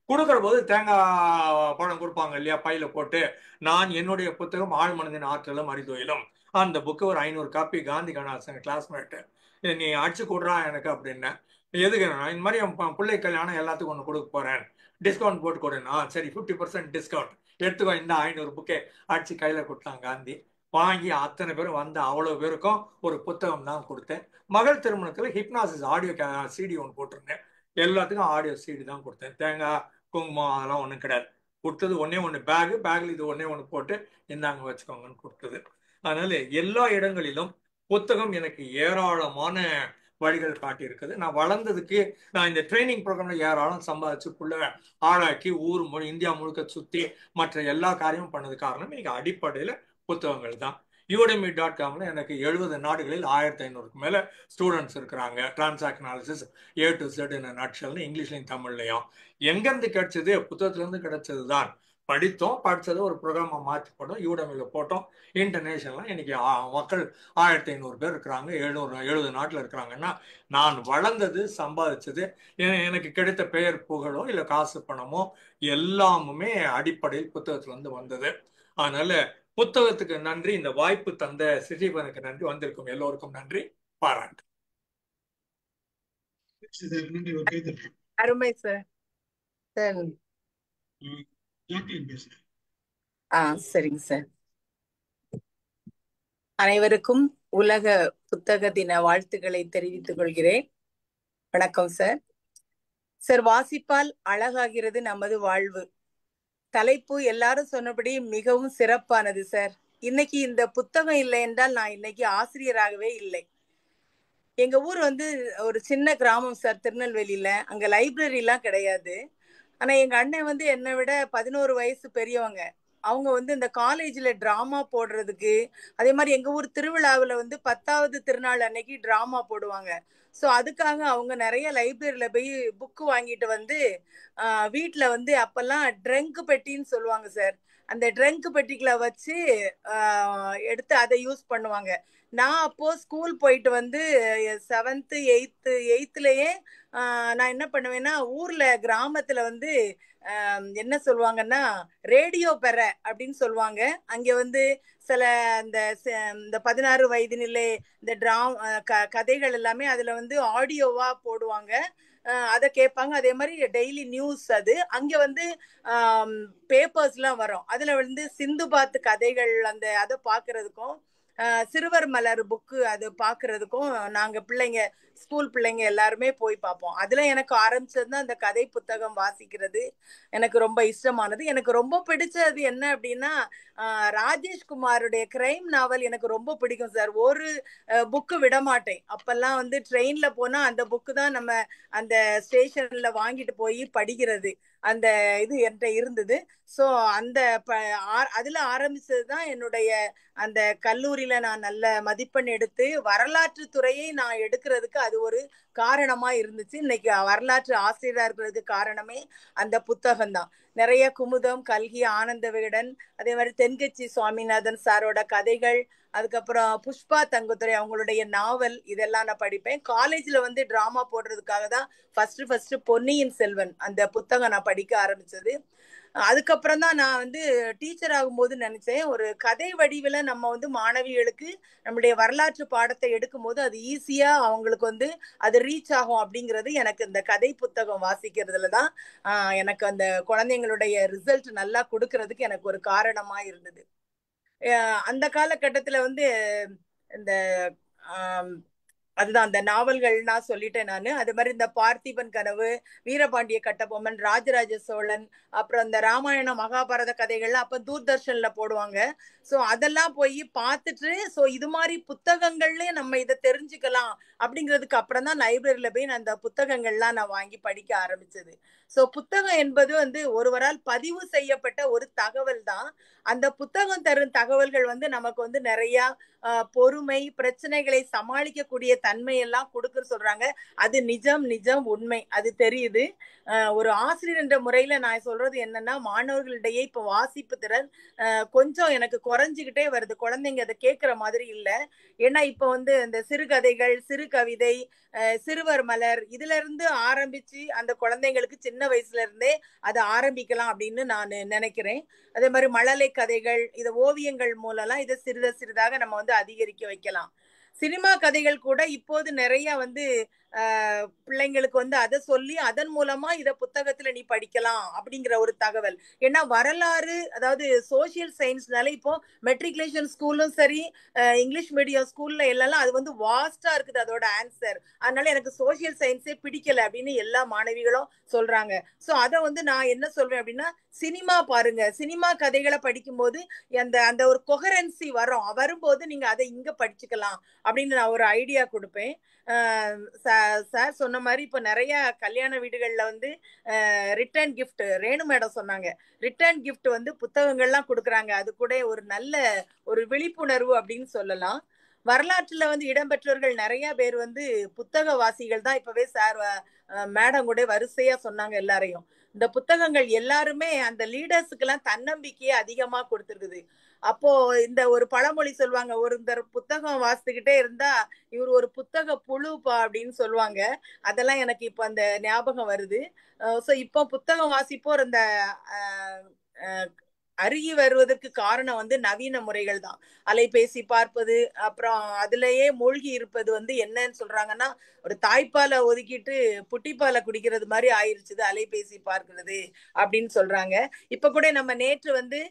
S4: கொடுக்குற போது தேங்காய் பழம் கொடுப்பாங்க இல்லையா, பையில போட்டு. நான் என்னுடைய புத்தகம் ஆழ்மனதின் ஆற்றலும் அறிதொயிலும், அந்த புக்கு ஒரு 500 காப்பி காந்தி கணாசன் கிளாஸ்மேட்டு, நீ அடிச்சு கொடுறா எனக்கு அப்படின்னு. எதுக்கு இந்த மாதிரி என் பிள்ளை கல்யாணம் எல்லாத்துக்கும் ஒன்று கொடுக்க போறேன், டிஸ்கவுண்ட் போட்டு கொடுனா. சரி 50% டிஸ்கவுண்ட் எடுத்துக்கோ, இந்த 500 புக்கே அடிச்சு கையில கொடுத்தாங்க காந்தி. வாங்கி அத்தனை பேரும் வந்த அவ்வளவு பேருக்கும் ஒரு புத்தகம் தான் கொடுத்தேன். மகள் திருமணத்துல ஹிப்னாசிஸ் ஆடியோ சிடி ஒன்று போட்டிருந்தேன், எல்லாத்துக்கும் ஆடியோ சிடி தான் கொடுத்தேன். தேங்காய் குங்குமம் அதெல்லாம் ஒன்றும் கிடையாது. கொடுத்தது ஒண்ணு பேக்ல இது ஒண்ணு போட்டு இந்தாங்க வச்சுக்கோங்கன்னு கொடுத்தது. அதனால எல்லா இடங்களிலும் புத்தகம் எனக்கு ஏராளமான வழிகள் காட்டியிருக்குது. நான் வளர்ந்ததுக்கு நான் இந்த ட்ரைனிங் ப்ரோக்ராம்ல ஏராளம் சம்பாதிச்சு புள்ள ஆளாக்கி ஊர் இந்தியா முழுக்க சுத்தி மற்ற எல்லா காரியமும் பண்ணது காரணம் இன்னைக்கு அடிப்படையில புத்தகங்கள் தான். udemy.comல எனக்கு 70 நாடுகளில் 1500க்கு மேல ஸ்டூடெண்ட்ஸ் இருக்கிறாங்க. Transaction analysis A to Z in a nutshell, இங்கிலீஷ்லையும் தமிழ்லையும். எங்கேருந்து கிடைச்சது? புத்தகத்துல இருந்து கிடைச்சது தான். படித்தோம், படிச்சது ஒரு ப்ரோக்ராமா மாற்றி போட்டோம், udemyல போட்டோம். இன்டர்நேஷனல்லாம் இன்னைக்கு மக்கள் 1500 பேர் இருக்கிறாங்க, 70 நாட்டில் இருக்கிறாங்கன்னா நான் வளர்ந்தது சம்பாதிச்சது எனக்கு கிடைத்த பெயர் புகழோ இல்லை காசு பணமோ எல்லாமுமே அடிப்படையில் புத்தகத்துல இருந்து வந்தது. அதனால புத்தகத்துக்கு நன்றி, இந்த வாய்ப்பு தந்த ஸ்டீஃபனுக்கு நன்றி, வந்திருக்கும் எல்லோருக்கும் நன்றி, பாராட்டு.
S5: அருமை சார். சார் சரிங்க சார். அனைவருக்கும் உலக புத்தக தின வாழ்த்துக்களை தெரிவித்துக் கொள்கிறேன். வணக்கம் சார். சார், வாசிப்பால் அழகாகிறது நமது வாழ்வு. தலைப்பு எல்லாரும் சொன்னபடி மிகவும் சிறப்பானது சார். இன்னைக்கு இந்த புத்தகம் இல்லை என்றால் நான் இன்னைக்கு ஆசிரியராகவே இல்லை. எங்க ஊர் வந்து ஒரு சின்ன கிராமம் சார், திருநெல்வேலியில. அங்க லைப்ரரி எல்லாம் கிடையாது. ஆனா எங்க அண்ணன் வந்து என்னை விட 11 வயசு பெரியவங்க. அவங்க வந்து இந்த காலேஜ்ல டிராமா போடுறதுக்கு, அதே மாதிரி எங்க ஊர் திருவிழாவில் வந்து 10வது திருநாள் அன்னைக்கு டிராமா போடுவாங்க. ஸோ அதுக்காக அவங்க நிறைய லைப்ரரியில போய் புக்கு வாங்கிட்டு வந்து வீட்டில் வந்து அப்பெல்லாம் ட்ரங்க் பெட்டின்னு சொல்லுவாங்க சார். அந்த ட்ரங்க் பெட்டிக்குள்ள வச்சு எடுத்து அதை யூஸ் பண்ணுவாங்க. நான் அப்போ ஸ்கூல் போயிட்டு வந்து 7th 8thலயே நான் என்ன பண்ணுவேன்னா, ஊர்ல கிராமத்துல வந்து என்ன சொல்லுவாங்கன்னா ரேடியோ பெற அப்படின்னு சொல்லுவாங்க. அங்க வந்து சில இந்த 16 வயதினிலே இந்த கதைகள் எல்லாமே அதுல வந்து ஆடியோவா போடுவாங்க. அதை கேட்பாங்க. அதே மாதிரி டெய்லி நியூஸ் அது அங்க வந்து பேப்பர்ஸ் எல்லாம் வரும். அதுல வந்து சிந்து பாத்து கதைகள் அதை பாக்குறதுக்கும் சிறுவர் மலர் புக்கு அது பாக்குறதுக்கும் நாங்க பிள்ளைங்க ஸ்கூல் பிள்ளைங்க எல்லாருமே போய் பார்ப்போம். அதுல எனக்கு ஆரம்பிச்சதுதான் அந்த கதை புத்தகம் வாசிக்கிறது எனக்கு ரொம்ப இஷ்டமானது. எனக்கு ரொம்ப பிடிச்சது என்ன அப்படின்னா ராஜேஷ்குமாருடைய கிரைம் நாவல் எனக்கு ரொம்ப பிடிக்கும் சார். ஒரு புக்கு விட மாட்டேன். அப்பெல்லாம் வந்து ட்ரெயின்ல போனா அந்த புக்கு தான் நம்ம அந்த ஸ்டேஷன்ல வாங்கிட்டு போய் படிக்கிறது. அந்த இது என்கிட்ட இருந்தது. ஸோ அந்த அதுல ஆரம்பிச்சதுதான் என்னுடைய அந்த கல்லூரியில நான் நல்ல மதிப்பெண் எடுத்து வரலாற்று துறையை நான் எடுக்கிறதுக்கு அது ஒரு காரணமா இருந்துச்சு. இன்னைக்கு வரலாற்று ஆசிரியரா இருக்கிறதுக்கு காரணமே அந்த புத்தகம் தான். நிறைய குமுதம், கல்கி, ஆனந்த விகடன், அதே மாதிரி தென்கட்சி சுவாமிநாதன் சாரோட கதைகள், அதுக்கப்புறம் புஷ்பா தங்குதுரை அவங்களுடைய நாவல் இதெல்லாம் நான் படிப்பேன். காலேஜ்ல வந்து டிராமா போடுறதுக்காக தான் ஃபர்ஸ்ட் பொன்னியின் செல்வன் அந்த புத்தகம் நான் படிக்க ஆரம்பிச்சது. அதுக்கப்புறம் தான் நான் வந்து டீச்சர் ஆகும்போது நினைச்சேன், ஒரு கதை வடிவில் நம்ம வந்து மாணவிகளுக்கு நம்முடைய வரலாற்று பாடத்தை எடுக்கும் போது அது ஈஸியா அவங்களுக்கு வந்து அது ரீச் ஆகும் அப்படிங்கிறது எனக்கு இந்த கதை புத்தகம் வாசிக்கிறதுல தான் எனக்கு அந்த குழந்தைங்களுடைய ரிசல்ட் நல்லா கொடுக்கறதுக்கு எனக்கு ஒரு காரணமா இருந்தது. அந்த காலகட்டத்துல வந்து இந்த அதுதான் அந்த நாவல்கள் நான் சொல்லிட்டேன் நானு. அது மாதிரி இந்த பார்த்திபன் கனவு, வீரபாண்டிய கட்டபொம்மன், ராஜராஜ சோழன், அப்புறம் இந்த ராமாயண மகாபாரத கதைகள்லாம் அப்ப தூர்தர்ஷன்ல போடுவாங்க. ஸோ அதெல்லாம் போய் பார்த்துட்டு ஸோ இது மாதிரி புத்தகங்கள்லயே நம்ம இதை தெரிஞ்சுக்கலாம் அப்படிங்கிறதுக்கு அப்புறம் தான் லைப்ரரியில போய் நான் அந்த புத்தகங்கள்லாம் நான் வாங்கி படிக்க ஆரம்பிச்சது. ஸோ புத்தகம் என்பது வந்து ஒருவரால் பதிவு செய்யப்பட்ட ஒரு தகவல் தான். அந்த புத்தகம் தரும் தகவல்கள் வந்து நமக்கு வந்து நிறைய பொறுமை, பிரச்சனைகளை சமாளிக்கக்கூடிய தன்மை எல்லாம் கொடுக்குன்னு சொல்றாங்க. அது நிஜம் உண்மை, அது தெரியுது. ஒரு ஆசிரியர் என்ற முறையில நான் சொல்றது என்னன்னா, மாணவர்களிடையே இப்ப வாசிப்பு திறன் கொஞ்சம் எனக்கு குறைஞ்சுக்கிட்டே வருது. குழந்தைங்க அதை கேட்கிற மாதிரி இல்ல. ஏன்னா இப்ப வந்து இந்த சிறுகதைகள், சிறு கவிதை, சிறுவர் மலர் இதுல இருந்து ஆரம்பிச்சு அந்த குழந்தைங்களுக்கு சின்ன வயசுல இருந்தே அதை ஆரம்பிக்கலாம் அப்படின்னு நான் நினைக்கிறேன். அதே மாதிரி மழலை கதைகள், இதை ஓவியங்கள் மூலம்லாம் இதை சிறிதாக நம்ம வந்து அதிகரிக்க வைக்கலாம். சினிமா கதைகள் கூட இப்போது நிறைய வந்து பிள்ளைங்களுக்கு வந்து அதை சொல்லி அதன் மூலமா இதை புத்தகத்துல நீ படிக்கலாம் அப்படிங்கிற ஒரு தகவல். ஏன்னா வரலாறு, அதாவது சோசியல் சயின்ஸ்னால இப்போ மெட்ரிகுலேஷன் ஸ்கூலும் சரி, இங்கிலீஷ் மீடியம் ஸ்கூல்ல எல்லாம் அது வந்து வாஸ்டா இருக்குது அதோட ஆன்சர். அதனால எனக்கு சோசியல் சயின்ஸே பிடிக்கல அப்படின்னு எல்லா மாணவிகளும் சொல்றாங்க. ஸோ அதை வந்து நான் என்ன சொல்றேன் அப்படின்னா, சினிமா பாருங்க, சினிமா கதைகளை படிக்கும்போது அந்த ஒரு கொஹரன்சி வரும்போது நீங்க அதை இங்க படிச்சுக்கலாம் அப்படின்னு நான் ஒரு ஐடியா கொடுப்பேன். சார் சொன்ன மாதிரி இப்ப நிறைய கல்யாண வீடுகள்ல வந்து ரிட்டர்ன் கிஃப்ட், ரேணு மேடம் சொன்னாங்க, ரிட்டர்ன் கிஃப்ட் வந்து புத்தகங்கள்லாம் கொடுக்குறாங்க. அது கூட ஒரு நல்ல ஒரு விழிப்புணர்வு அப்படின்னு சொல்லலாம். வரலாற்றுல வந்து இடம்பெற்றவர்கள் நிறைய பேர் வந்து புத்தக வாசிகள் தான். இப்பவே சார் மேடம் கூட வரிசையா சொன்னாங்க எல்லாரையும். இந்த புத்தகங்கள் எல்லாருமே அந்த லீடர்ஸுக்கு எல்லாம் தன்னம்பிக்கையே அதிகமா கொடுத்துருக்குது. அப்போ இந்த ஒரு பழமொழி சொல்லுவாங்க, ஒரு இந்த புத்தகம் வாசித்துக்கிட்டே இருந்தா இவர் ஒரு புத்தக புழுப்பா அப்படின்னு சொல்லுவாங்க. அதெல்லாம் எனக்கு இப்ப அந்த ஞாபகம் வருது. ஸோ இப்போ புத்தகம் வாசிப்போர் அந்த அருகி வருவதற்கு காரணம் வந்து நவீன முறைகள் தான். அலைபேசி பார்ப்பது, அப்புறம் அதுலயே மூழ்கி இருப்பது வந்து என்னன்னு சொல்றாங்கன்னா, ஒரு தாய்ப்பாலை ஒதுக்கிட்டு புட்டிப்பாலை குடிக்கிறது மாதிரி ஆயிருச்சுது அலைபேசி பார்க்கிறது அப்படின்னு சொல்றாங்க. இப்ப கூட நம்ம நேற்று வந்து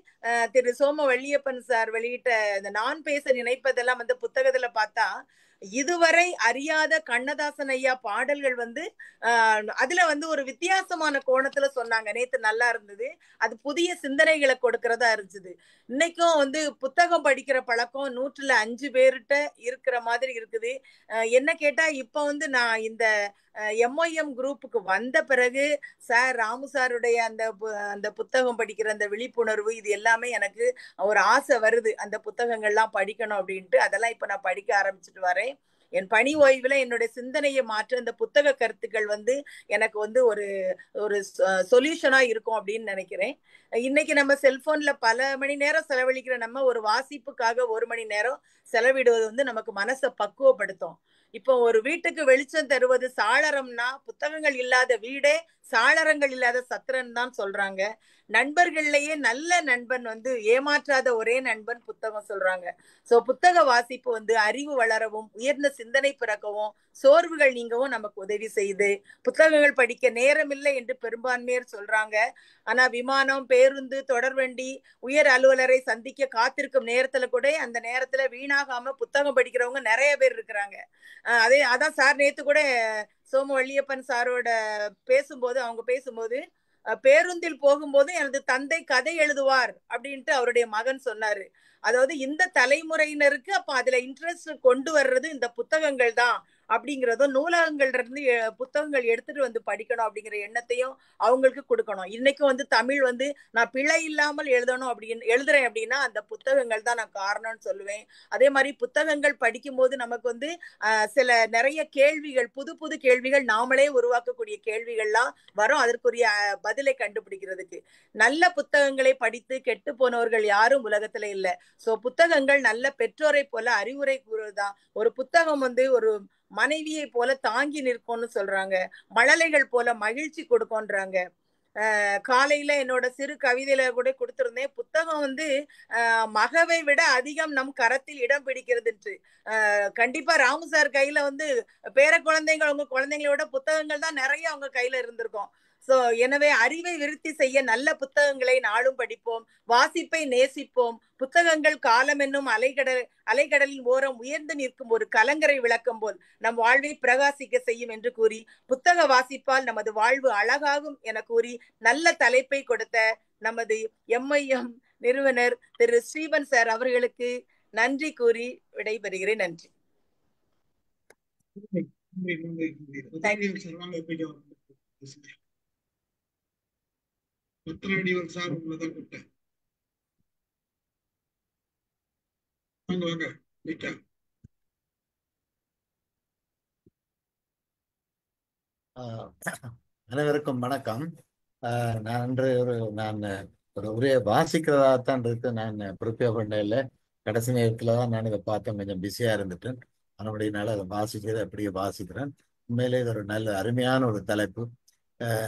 S5: திரு சோம வள்ளியப்பன் சார் வெளியிட்ட இந்த நான் பேச நினைப்பதெல்லாம் வந்து புத்தகத்துல பார்த்தா, இதுவரை அறியாத கண்ணதாசன் ஐயா பாடல்கள் வந்து அதுல வந்து ஒரு வித்தியாசமான கோணத்துல சொன்னாங்க. நேத்து நல்லா இருந்தது. அது புதிய சிந்தனைகளை கொடுக்கறதா இருந்துச்சு. இன்னைக்கும் வந்து புத்தகம் படிக்கிற பழக்கம் 100ல் 5 பேர்கிட்ட இருக்கிற மாதிரி இருக்குது. என்ன கேட்டா இப்ப வந்து நான் இந்த MOM குரூப்புக்கு வந்த பிறகு சார் ராமு சாருடைய அந்த புத்தகம் படிக்கிற அந்த விழிப்புணர்வு இது எல்லாமே எனக்கு ஒரு ஆசை வருது, அந்த புத்தகங்கள்லாம் படிக்கணும் அப்படின்ட்டு. அதெல்லாம் இப்ப நான் படிக்க ஆரம்பிச்சுட்டு வரேன். என் பணி ஓய்வுல என்னுடைய சிந்தனையை மாற்ற இந்த புத்தக கருத்துக்கள் வந்து எனக்கு வந்து ஒரு ஒரு சொல்யூஷனா இருக்கும் அப்படின்னு நினைக்கிறேன். இன்னைக்கு நம்ம செல்போன்ல பல மணி நேரம் செலவழிக்கிற நம்ம ஒரு வாசிப்புக்காக 1 மணி நேரம் செலவிடுவது வந்து நமக்கு மனசை பக்குவப்படுத்தும். இப்போ ஒரு வீட்டுக்கு வெளிச்சம் தருவது சாளரம்னா புத்தகங்கள் இல்லாத வீடே சாளரங்கள் இல்லாத சத்திரன் தான் சொல்றாங்க. நண்பர்கள்லயே நல்ல நண்பன் வந்து ஏமாற்றாத ஒரே நண்பன் புத்தகம் சொல்றாங்க. சோ புத்தக வாசிப்பு வந்து அறிவு வளரவும் உயர்ந்த சிந்தனை பிறக்கவும் சோர்வுகள் நீங்கவும் நமக்கு உதவி செய்யுது. புத்தகங்கள் படிக்க நேரம் இல்லை என்று பெரும்பான்மையர் சொல்றாங்க. ஆனா விமானம், பேருந்து, தொடர்வண்டி, உயர் அலுவலரை சந்திக்க காத்திருக்கும் நேரத்துல கூட அந்த நேரத்துல வீணாகாம புத்தகம் படிக்கிறவங்க நிறைய பேர் இருக்கிறாங்க. அதான் சார் நேத்து கூட சோமு வள்ளியப்பன் சாரோட அவங்க பேசும்போது பேருந்தில் போகும்போது எனது தந்தை கதை எழுதுவார் அப்படின்ட்டு அவருடைய மகன் சொன்னாரு. அதாவது இந்த தலைமுறையினருக்கு அப்ப அதுல இன்ட்ரெஸ்ட் கொண்டு வர்றது இந்த புத்தகங்கள் தான் அப்படிங்கிறதும், நூலகங்கள்ல இருந்து புத்தகங்கள் எடுத்துட்டு வந்து படிக்கணும் அப்படிங்கிற எண்ணத்தையும் அவங்களுக்கு கொடுக்கணும். இன்னைக்கும் வந்து தமிழ் வந்து நான் பிழை இல்லாமல் எழுதுறேன் அப்படின்னா அந்த புத்தகங்கள் தான் நான் காரணம்னு சொல்லுவேன். அதே மாதிரி புத்தகங்கள் படிக்கும் போது நமக்கு வந்து சில நிறைய கேள்விகள், புது புது கேள்விகள், நாமளே உருவாக்கக்கூடிய கேள்விகள்லாம் வரும் அதற்குரிய பதிலை கண்டுபிடிக்கிறதுக்கு. நல்ல புத்தகங்களை படித்து கெட்டு போனவர்கள் யாரும் உலகத்துல இல்ல. சோ புத்தகங்கள் நல்ல பெற்றோரை போல அறிவுரை கூறுவதுதான். ஒரு புத்தகம் வந்து ஒரு மனைவியை போல தாங்கி நிற்கும்னு சொல்றாங்க. மழலைகள் போல மகிழ்ச்சி கொடுக்கும்ன்றாங்க. காலையில என்னோட சிறு கவிதையில கூட கொடுத்திருந்தேன். புத்தகம் வந்து மகவை விட அதிகம் நம் கரத்தில் இடம் பிடிக்கிறது. கண்டிப்பா ராமு சார் கையில வந்து பேர குழந்தைகள், உங்க குழந்தைங்களோட புத்தகங்கள் தான் நிறைய அவங்க கையில இருந்திருக்கும். சோ எனவே அறிவை விருத்தி செய்ய நல்ல புத்தகங்களை நாளும் படிப்போம், வாசிப்பை நேசிப்போம். புத்தகங்கள் காலம் என்னும் அலைகடலின் ஓரம் உயர்ந்து நிற்கும் ஒரு கலங்கரை விளக்கம் போல் நம் வாழ்வை பிரகாசிக்க செய்யும் என்று கூறி, புத்தக வாசிப்பால் நமது வாழ்வு அழகாகும் என கூறி நல்ல தலைப்பை கொடுத்த நமது MIM நிறுவனர் திரு ஸ்ரீபன் சார் அவர்களுக்கு நன்றி கூறி விடைபெறுகிறேன். நன்றி.
S1: சார் உங்களதான் கூப்பிட்டேன். வாங்க வாங்க நீட்டா.
S6: அனைவருக்கும் வணக்கம். நான் ஒரு உரையை வாசிக்கிறதாத்தான் இருக்கு. நான் ப்ரிப்பேர் பண்ணல, கடைசி நேரத்தில் தான் நான் இதை பார்த்தேன். கொஞ்சம் பிஸியாக இருந்துட்டேன். அதனுடையனால அதை வாசிக்கிறது அப்படியே வாசிக்கிறேன். உண்மையிலே இது ஒரு நல்ல அருமையான ஒரு தலைப்பு.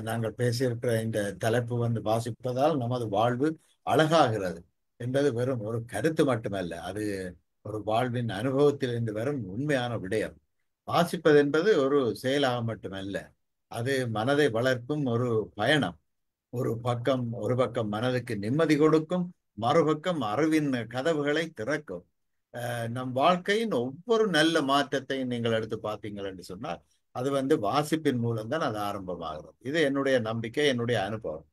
S6: நாங்கள் பேசியிருக்கிற இந்த தலைப்பு வந்து வாசிப்பதால் நமது வாழ்வு அழகாகிறது என்பது வெறும் ஒரு கருத்து மட்டுமல்ல, அது ஒரு வாழ்வின் அனுபவத்திலிருந்து வரும் உண்மையான விடயம். வாசிப்பது என்பது ஒரு செயலாக மட்டுமல்ல, அது மனதை வளர்க்கும் ஒரு பயணம். ஒரு பக்கம் மனதுக்கு நிம்மதி கொடுக்கும், மறுபக்கம் அறிவின் கதவுகளை திறக்கும். நம் வாழ்க்கையின் ஒவ்வொரு நல்ல மாற்றத்தையும் நீங்கள் எடுத்து பார்த்தீங்கள் என்று சொன்னால் அது வந்து வாசிப்பின் மூலம்தான் அது ஆரம்பமாகிறது. இது என்னுடைய நம்பிக்கை, என்னுடைய அனுபவம்.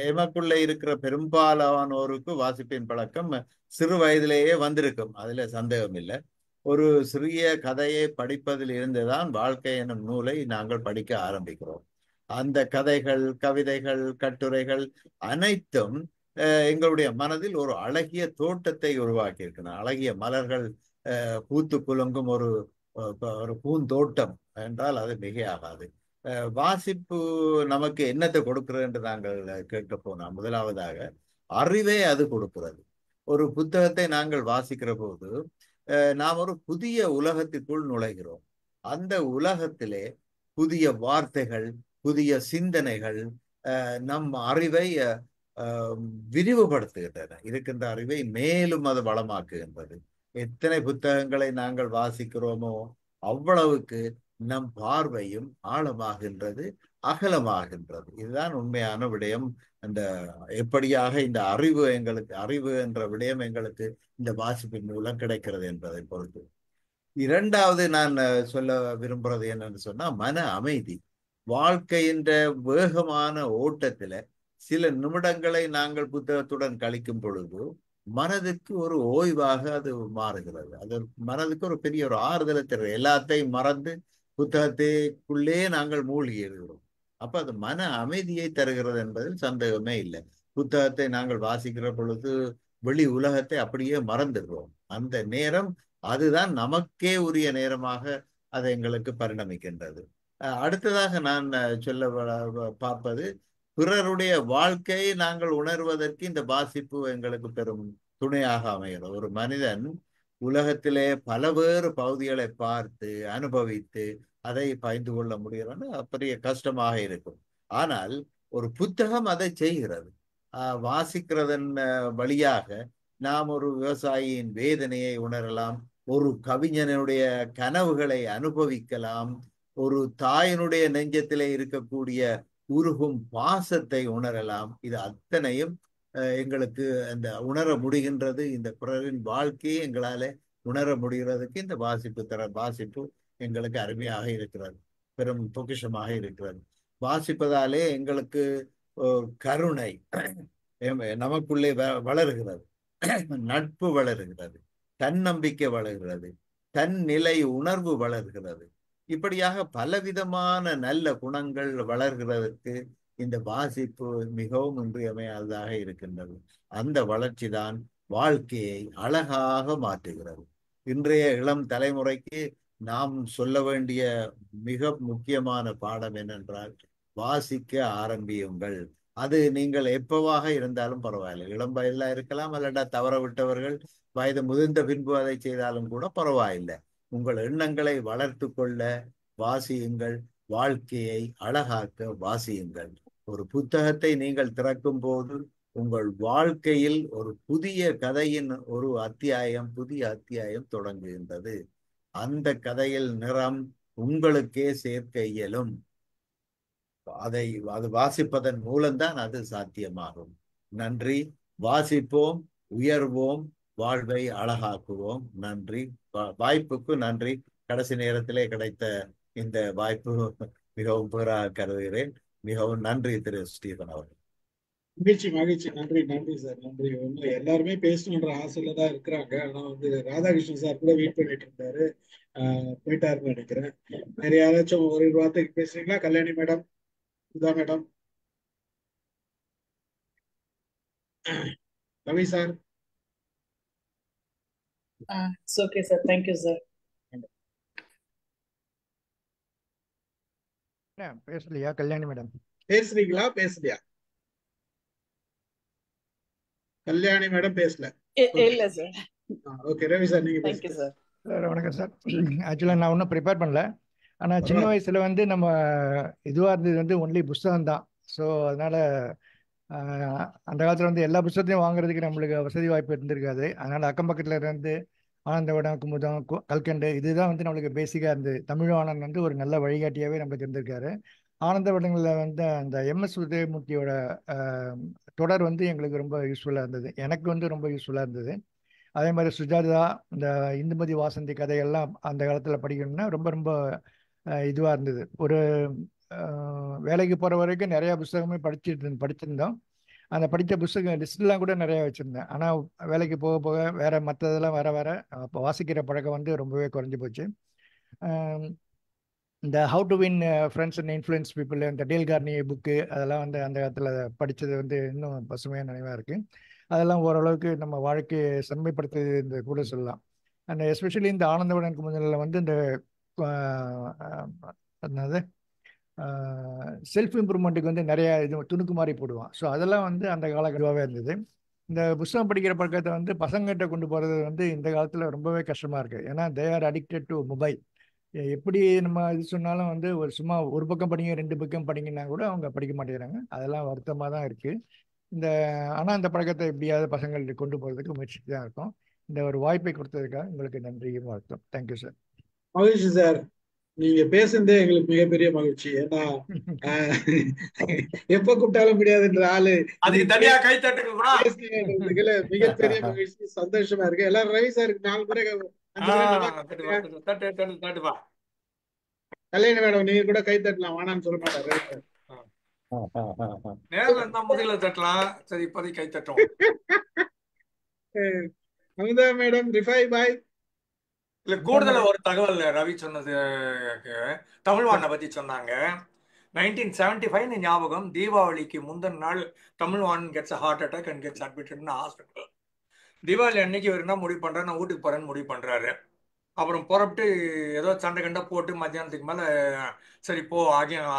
S6: எமக்குள்ள இருக்கிற பெரும்பாலானோருக்கு வாசிப்பின் பழக்கம் சிறு வயதிலேயே வந்திருக்கும், அதுல சந்தேகம் இல்லை. ஒரு சிறிய கதையை படிப்பதில் இருந்துதான் வாழ்க்கை எனும் நூலை நாங்கள் படிக்க ஆரம்பிக்கிறோம். அந்த கதைகள், கவிதைகள், கட்டுரைகள் அனைத்தும் எங்களுடைய மனதில் ஒரு அழகிய தோட்டத்தை உருவாக்கி இருக்கின்றன. அழகிய மலர்கள் பூத்து குலுங்கும் ஒரு பூந்தோட்டம் என்றால் அது மிகையாகாது. வாசிப்பு நமக்கு என்னத்தை கொடுக்கிறது என்று நாங்கள் கேட்க போனோம். முதலாவதாக அறிவை அது கொடுக்கிறது. ஒரு புத்தகத்தை நாங்கள் வாசிக்கிற போது நாம் ஒரு புதிய உலகத்திற்குள் நுழைகிறோம். அந்த உலகத்திலே புதிய வார்த்தைகள், புதிய சிந்தனைகள் நம் அறிவை விரிவுபடுத்துகின்றன. இருக்கின்ற அறிவை மேலும் அது வளமாக்குகின்றது. எத்தனை புத்தகங்களை நாங்கள் வாசிக்கிறோமோ அவ்வளவுக்கு நம் பார்வையும் ஆழமாகின்றது, அகலமாகின்றது. இதுதான் உண்மையான விடயம். அந்த எப்படியாக இந்த அறிவு என்ற விடயம் எங்களுக்கு இந்த வாசிப்பின் மூலம் கிடைக்கிறது என்பதை பொறுத்து. இரண்டாவது நான் சொல்ல விரும்புறது என்னன்னு சொன்னா மன அமைதி. வாழ்க்கையின் வேகமான ஓட்டத்துல சில நிமிடங்களை நாங்கள் புத்தகத்துடன் கழிக்கும் பொழுது மனதுக்கு ஒரு ஓய்வாக அது மாறுகிறது. அது மனதுக்கு ஒரு பெரிய ஒரு ஆறுதலை தருகிறது. எல்லாத்தையும் மறந்து புத்தகத்துக்குள்ளே நாங்கள் மூழ்கி இருக்கிறோம். அப்ப அது மன அமைதியை தருகிறது என்பதில் சந்தேகமே இல்லை. புத்தகத்தை நாங்கள் வாசிக்கிற பொழுது வெளி உலகத்தை அப்படியே மறந்துடுறோம். அந்த நேரம் அதுதான் நமக்கே உரிய நேரமாக அது எங்களுக்கு பரிணமிக்கின்றது. அடுத்ததாக நான் சொல்ல பார்ப்பது, பிறருடைய வாழ்க்கையை நாங்கள் உணர்வதற்கு இந்த வாசிப்பு எங்களுக்கு பெரும் துணையாக அமைகிறது. ஒரு மனிதன் உலகத்திலே பலவேறு பகுதிகளை பார்த்து அனுபவித்து அதை பகிர்ந்து கொள்ள முடிகிறது பெரிய கஷ்டமாக இருக்கும். ஆனால் ஒரு புத்தகம் அதை செய்கிறது. வாசிக்கிறதன் வழியாக நாம் ஒரு விவசாயியின் வேதனையை உணரலாம், ஒரு கவிஞனுடைய கனவுகளை அனுபவிக்கலாம், ஒரு தாயினுடைய நெஞ்சத்திலே இருக்கக்கூடிய உருகும் பாசத்தை உணரலாம். இது அத்தனையும் எங்களுக்கு அந்த உணர முடிகின்றது. இந்த பிறரின் வாழ்க்கையை எங்களால உணர முடிகிறதுக்கு இந்த வாசிப்பு எங்களுக்கு அருமையாக இருக்கிறது, பெரும் பொக்கிஷமாக இருக்கிறது. வாசிப்பதாலே எங்களுக்கு கருணை நமக்குள்ளே வளர்கிறது, நட்பு வளர்கிறது, தன்னம்பிக்கை வளர்கிறது, தன்னிலை உணர்வு வளர்கிறது. இப்படியாக பலவிதமான நல்ல குணங்கள் வளர்கிறதற்கு இந்த வாசிப்பு மிகவும் இன்றியமையாததாக இருக்கின்றது. அந்த வளர்ச்சி தான் வாழ்க்கையை அழகாக மாற்றுகிறது. இன்றைய இளம் தலைமுறைக்கு நாம் சொல்ல வேண்டிய மிக முக்கியமான பாடம் என்னென்றால், வாசிக்க ஆரம்பியுங்கள். அது நீங்கள் எப்பவாக இருந்தாலும் பரவாயில்லை, இளம் வயதில் இருக்கலாம், அல்லடா தவற விட்டவர்கள் வயது முதிர்ந்த பின்பு அதை செய்தாலும் கூட பரவாயில்லை. உங்கள் எண்ணங்களை வளர்த்து கொள்ள வாசியுங்கள், வாழ்க்கையை அழகாக்க வாசியுங்கள். ஒரு புத்தகத்தை நீங்கள் திறக்கும் போது உங்கள் வாழ்க்கையில் ஒரு புதிய கதையின் ஒரு புதிய அத்தியாயம் தொடங்குகின்றது. அந்த கதையில் நிறம் உங்களுக்கே சேர்க்க இயலும். அது வாசிப்பதன் மூலம்தான் அது சாத்தியமாகும். நன்றி. வாசிப்போம், உயர்வோம், வாழ்வை அழகாக்குவோம். நன்றி. வாய்ப்புக்கு நன்றி. கடைசி நேரத்திலே கிடைத்த இந்த வாய்ப்பு மிகவும் பேராக கருதுகிறேன். மிகவும் நன்றி திரு ஸ்டீபன் அவர்கள்.
S1: மகிழ்ச்சி மகிழ்ச்சி. நன்றி நன்றி சார், நன்றி. ஒண்ணு எல்லாருமே பேசணுன்ற ஆசையில தான் இருக்கிறாங்க. ஆனா ராதாகிருஷ்ணன் சார் கூட வெயிட் பண்ணிட்டு இருந்தாரு, போயிட்டாருன்னு நினைக்கிறேன். வேற யாராச்சும் ஒரு வார்த்தைக்கு பேசுறீங்களா? Kalyani madam, Sudha madam, Ravi sir.
S7: Okay sir, thank you sir.
S8: பேசலையா கல்யாணி மேடம்?
S1: பேசுறீங்களா? பேசலையா? கல்யாணி மேடம் பேசல.
S7: இல்ல சார்.
S1: ஓகே, ரவி சார் நீங்க
S7: தேங்க்யூ
S1: பேசுங்க.
S7: சார்.
S8: சார் வணக்கம் சார். ஆக்சுவலாக நான் ஒன்றும் ப்ரிப்பேர் பண்ணல. ஆனால் சின்ன வயசில் வந்து நம்ம இதுவாக இருந்தது வந்து ஒன்லி புஸ்தகம் தான். ஸோ அதனால் அந்த காலத்தில் வந்து எல்லா புத்தகத்தையும் வாங்குறதுக்கு நம்மளுக்கு வசதி வாய்ப்பு இருந்திருக்காது. அதனால் அக்கம் பக்கத்தில் இருந்து ஆனந்தவிடம், குமுதம், கல்கண்டு இதுதான் வந்து நம்மளுக்கு பேசிக்காக இருந்தது. தமிழ்வாணன் வந்து ஒரு நல்ல வழிகாட்டியாகவே நம்மளுக்கு இருந்திருக்காரு. ஆனந்தவிடங்களில் வந்து அந்த MS உதயமூர்த்தியோட தொடர் வந்து எங்களுக்கு ரொம்ப யூஸ்ஃபுல்லாக இருந்தது. எனக்கு வந்து ரொம்ப யூஸ்ஃபுல்லாக இருந்தது. அதே மாதிரி சுஜாதா, இந்த இந்துமதி வாசந்தி கதைகள்லாம் அந்த காலத்தில் படிக்கணும்னா ரொம்ப ரொம்ப இதுவாக இருந்தது. ஒரு வேலைக்கு போகிற வரைக்கும் நிறையா புத்தகமே படிச்சிருந்தோம். அந்த படித்த புத்தக லிஸ்ட்லாம் கூட நிறையா வச்சுருந்தேன். ஆனால் வேலைக்கு போக போக வேறு மற்றதெல்லாம் வர அப்போ வாசிக்கிற பழக்கம் வந்து ரொம்பவே குறைஞ்சி போச்சு. இந்த how to win friends and influence people, இந்த டேல் கார்னியே புக்கு, அதெல்லாம் வந்து அந்த காலத்தில் படித்தது வந்து இன்னும் பசுமையாக நினைவாக இருக்குது. அதெல்லாம் ஓரளவுக்கு நம்ம வாழ்க்கையை செம்மைப்படுத்துது கூட சொல்லலாம். அண்ட் எஸ்பெஷலி இந்த ஆனந்தவிடன் குமுதலில் வந்து இந்த என்னது செல்ஃப் இம்ப்ரூவ்மெண்ட்டுக்கு வந்து நிறைய இது துணுக்கு மாதிரி போடுவான். ஸோ அதெல்லாம் வந்து அந்த காலகட்டமாகவே இருந்தது. இந்த புத்தகம் படிக்கிற பழக்கத்தை வந்து பசங்கிட்ட கொண்டு போகிறது வந்து இந்த காலத்தில் ரொம்பவே கஷ்டமாக இருக்குது. ஏன்னா they are addicted to mobile. எப்படி நம்ம இது சொன்னாலும் வந்து சும்மா ஒரு பக்கம் படிங்க 2 பக்கம் படிங்கன்னா கூட அவங்க படிக்க மாட்டேங்கிறாங்க. அதெல்லாம் வருத்தமாக தான் இருக்குது. ஆனால் அந்த பழக்கத்தை எப்படியாவது பசங்களுக்கு கொண்டு போகிறதுக்கு முயற்சிட்டு தான் இருக்கும். இந்த ஒரு வாய்ப்பை கொடுத்ததுக்காக உங்களுக்கு நன்றியும் வாழ்த்தும். Thank you sir.
S1: மகிழ்ச்சி சார், நீங்க பேசுனதே எங்களுக்கு மிகப்பெரிய மகிழ்ச்சி. ஏன்னா எப்ப கூப்பிட்டாலும் முடியாதுன்ற ஆளு
S4: அதுக்கு தனியா கை தட்டுங்களா?
S1: மிகப்பெரிய மகிழ்ச்சி, சந்தோஷமா இருக்கு. எல்லாரும் ரவி சாருக்கு 4 முறை
S4: தட்டுப்பா.
S1: கல்யாணி மேடம் நீங்க கூட கை தட்டலாம், வேணான்னு சொல்ல மாட்டார் ரவி சார்.
S4: நேரில் இருந்தா முதல்ல தட்டலாம். சரி, இப்போதைக்கு கை தட்டும்.
S1: அமுதா மேடம், ரிஃபாய் பாய்.
S4: இல்ல, கூடுதலா ஒரு தகவல் ரவி சொன்னது, தமிழ்வாணனை பத்தி சொன்னாங்க. 1975 ஞாபகம், தீபாவளிக்கு முந்தின நாள் Tamilvanan gets heart attack and gets admitted hospital. Deepavali அன்னைக்கு வேணும்னா முடிவு பண்றேன், நான் வீட்டுக்கு போறேன்னு முடிவு பண்றாரு. அப்புறம் புறப்பட்டு ஏதோ சண்டை கண்டை போட்டு மத்தியானத்துக்கு மேலே சரி போ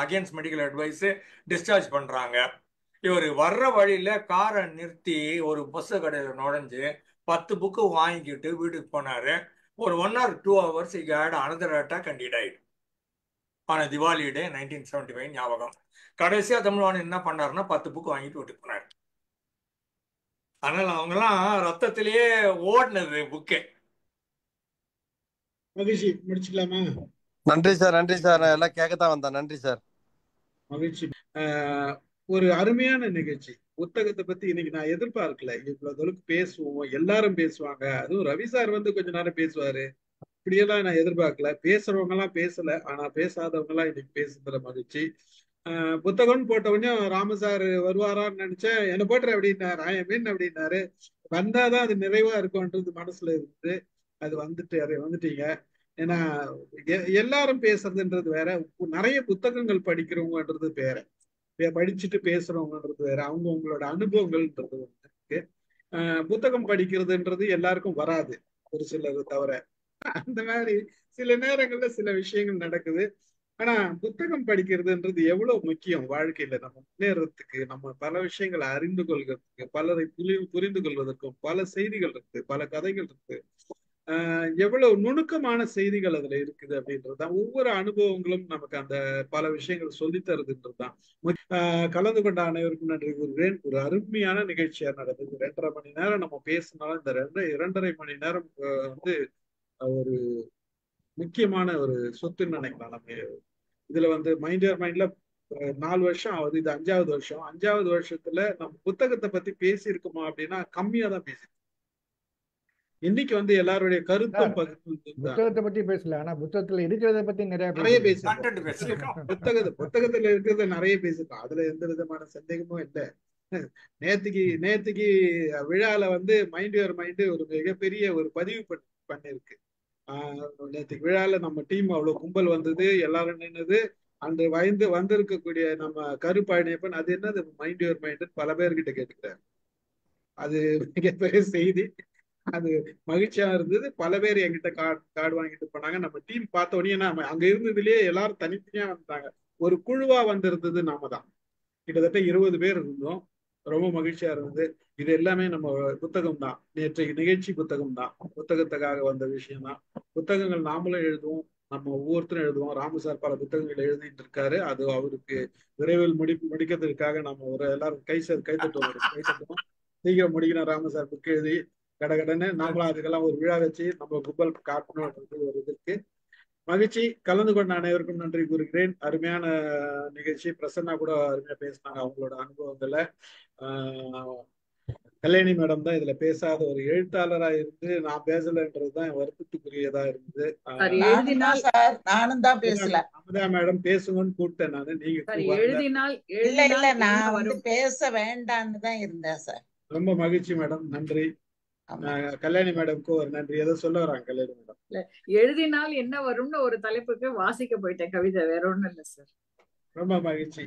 S4: அகேன்ஸ்ட் மெடிக்கல் அட்வைஸு டிஸ்சார்ஜ் பண்ணுறாங்க. இவர் வர்ற வழியில் காரை நிறுத்தி ஒரு புஸ்தக கடையில் நுழைஞ்சு 10 புக்கு வாங்கிக்கிட்டு வீட்டுக்கு போனார். ஒரு 1 or 2 hours he had another attack and he died on a Diwali day 1975 ஞாபகம். கடைசியா தமிழ்வாணன் என்ன பண்ணாருன்னா 10 புக்கு வாங்கிட்டு வீட்டுக்கு போனார். அதனால அவங்கெல்லாம் ரத்தத்திலேயே ஓடினது புக்கு.
S1: மகிழ்ச்சி, முடிச்சுக்கலாமா?
S9: நன்றி சார், நன்றி சார். நான் எல்லாம் கேட்கத்தான் வந்தேன். நன்றி சார்.
S1: மகிழ்ச்சி. ஒரு அருமையான நிகழ்ச்சி. புத்தகத்தை பத்தி இன்னைக்கு நான் எதிர்பார்க்கல, இவ்வளவு அளவுக்கு பேசுவோம், எல்லாரும் பேசுவாங்க. அதுவும் ரவி சார் வந்து கொஞ்ச நேரம் பேசுவாரு, இப்படியெல்லாம் நான் எதிர்பார்க்கல. பேசுறவங்க எல்லாம் பேசல, ஆனா பேசாதவங்க எல்லாம் இன்னைக்கு பேசுறதுல மகிழ்ச்சி. புத்தகம்னு போட்டவொடனே ராமசார் வருவாரான்னு நினைச்சேன். என்ன போட்டுற அப்படின்னாரு, மீன் அப்படின்னாரு. வந்தாதான் அது நிறைவா இருக்கும்ன்றது மனசுல இருந்து அது வந்துட்டீங்க. ஏன்னா எல்லாரும் பேசுறதுன்றது வேற, நிறைய புத்தகங்கள் படிக்கிறவங்கன்றது வேற, படிச்சுட்டு பேசுறவங்கன்றது வேற, அவங்களோட அனுபவங்கள்ன்றது இருக்கு. புத்தகம் படிக்கிறதுன்றது எல்லாருக்கும் வராது, ஒரு சிலர் தவிர. அந்த மாதிரி சில நேரங்கள்ல சில விஷயங்கள் நடக்குது. ஆனா புத்தகம் படிக்கிறதுன்றது எவ்வளவு முக்கியம் வாழ்க்கையில நம்ம முன்னேறதுக்கு, நம்ம பல விஷயங்களை அறிந்து கொள்கிறதுக்கு, பலரை புரிந்து கொள்வதற்கும் பல செய்திகள் இருக்கு, பல கதைகள் இருக்கு. எவ்வளவு நுணுக்கமான செய்திகள் அதுல இருக்குது அப்படின்றதுதான். ஒவ்வொரு அனுபவங்களும் நமக்கு அந்த பல விஷயங்கள் சொல்லி தருதுன்றதுதான். கலந்து கொண்ட அனைவருக்கும் நன்றி கூறுகிறேன். ஒரு அருமையான நிகழ்ச்சியா நடந்தது. 2.5 மணி நேரம் நம்ம பேசினாலும் இந்த 2.5 மணி நேரம் வந்து ஒரு முக்கியமான ஒரு சொத்துன்னு நினைக்கலாம். நம்ம இதுல வந்து மைண்ட் யுவர் மைண்ட்ல 4 வருஷம் ஆகுது, இது 5வது வருஷம். 5வது வருஷத்துல நம்ம புத்தகத்தை பத்தி பேசி இருக்கோமா அப்படின்னா கம்மியா தான் பேசி. இன்னைக்கு வந்து எல்லாருடைய கருத்தும்
S8: புத்தகத்தை பத்தி பேசல, ஆனா புத்தகத்துல இருக்கிறத பத்தி நிறைய
S1: பேசிருக்கோம். புத்தகத்துல இருக்கிறத நிறைய பேசிருக்கோம், அதுல எந்த விதமான சந்தேகமும் இல்லை. நேத்துக்கு விழால வந்து மைண்ட் யுவர் மைண்ட் ஒரு மிகப்பெரிய ஒரு பதிவு பண்ணிருக்கு. நேற்றுக்கு விழால நம்ம டீம் அவ்வளவு கும்பல் வந்தது, எல்லாரும் நின்னது. அன்று வந்திருக்கக்கூடிய நம்ம கருப்பழனியப்பன் அது என்னது மைண்ட் யுவர் மைண்ட் பல பேர்கிட்ட கேட்டுக்கிறாரு. அது மிகப்பெரிய செய்தி, அது மகிழ்ச்சியா இருந்தது. பல பேர் என்கிட்ட கார்டு வாங்கிட்டு போனாங்க. நம்ம டீம் பார்த்த உடனே நம்ம அங்க இருந்ததுலயே எல்லாரும் தனித்தனியா வந்துட்டாங்க, ஒரு குழுவா வந்திருந்தது நாம தான். கிட்டத்தட்ட 20 பேர் இருந்தோம். ரொம்ப மகிழ்ச்சியா இருந்தது. இது எல்லாமே நம்ம புத்தகம் தான். நேற்றைய நிகழ்ச்சி புத்தகம் தான், புத்தகத்துக்காக வந்த விஷயம் தான். புத்தகங்கள் நாமளும் எழுதுவோம், நம்ம ஒவ்வொருத்தரும் எழுதுவோம். ராமசார் பல புத்தகங்கள் எழுதிட்டு இருக்காரு. அது அவருக்கு விரைவில் முடிக்கிறதுக்காக நம்ம ஒரு எல்லாரும் கைத்தட்டுவோம். சீக்கிரம் முடிக்கணும் ராமசார் புக் எழுதி கடகடன்னு. நாமளும் அதுக்கெல்லாம் ஒரு விழா வச்சு நம்ம கும்பல் காட்டணும் ஒரு இதுக்கு. மகிழ்ச்சி. கலந்து கொண்ட அனைவருக்கும் நன்றி கூறுகிறேன். அருமையான நிகழ்ச்சி. பிரசன்னா கூட அருமையா பேசினாங்க அவங்களோட அனுபவங்களை. கல்யாணி மேடம் தான் இதுல பேசாத ஒரு எழுத்தாளரா இருந்து நான் பேசலன்றதுதான் வருத்தத்துக்குரியதா இருந்தது.
S10: நானும் தான் பேசல.
S1: அமுதா மேடம் பேசுங்கன்னு கூப்பிட்டேன் நானு, நீங்க
S10: இல்ல நான் வந்து பேச வேண்டான்னு தான் இருந்தேன் சார்.
S1: ரொம்ப மகிழ்ச்சி மேடம், நன்றி. கல்யாணி மேடம்க்கு ஒரு நன்றி. ஏதோ சொல்ல வராங்க கல்யாணி மேடம்.
S7: எழுதினால் என்ன வரும்னு ஒரு தலைப்புக்கு வாசிக்க போயிட்டேன் கவிதை, வேற ஒண்ணும் இல்ல சார்.
S1: ரொம்ப மகிழ்ச்சி.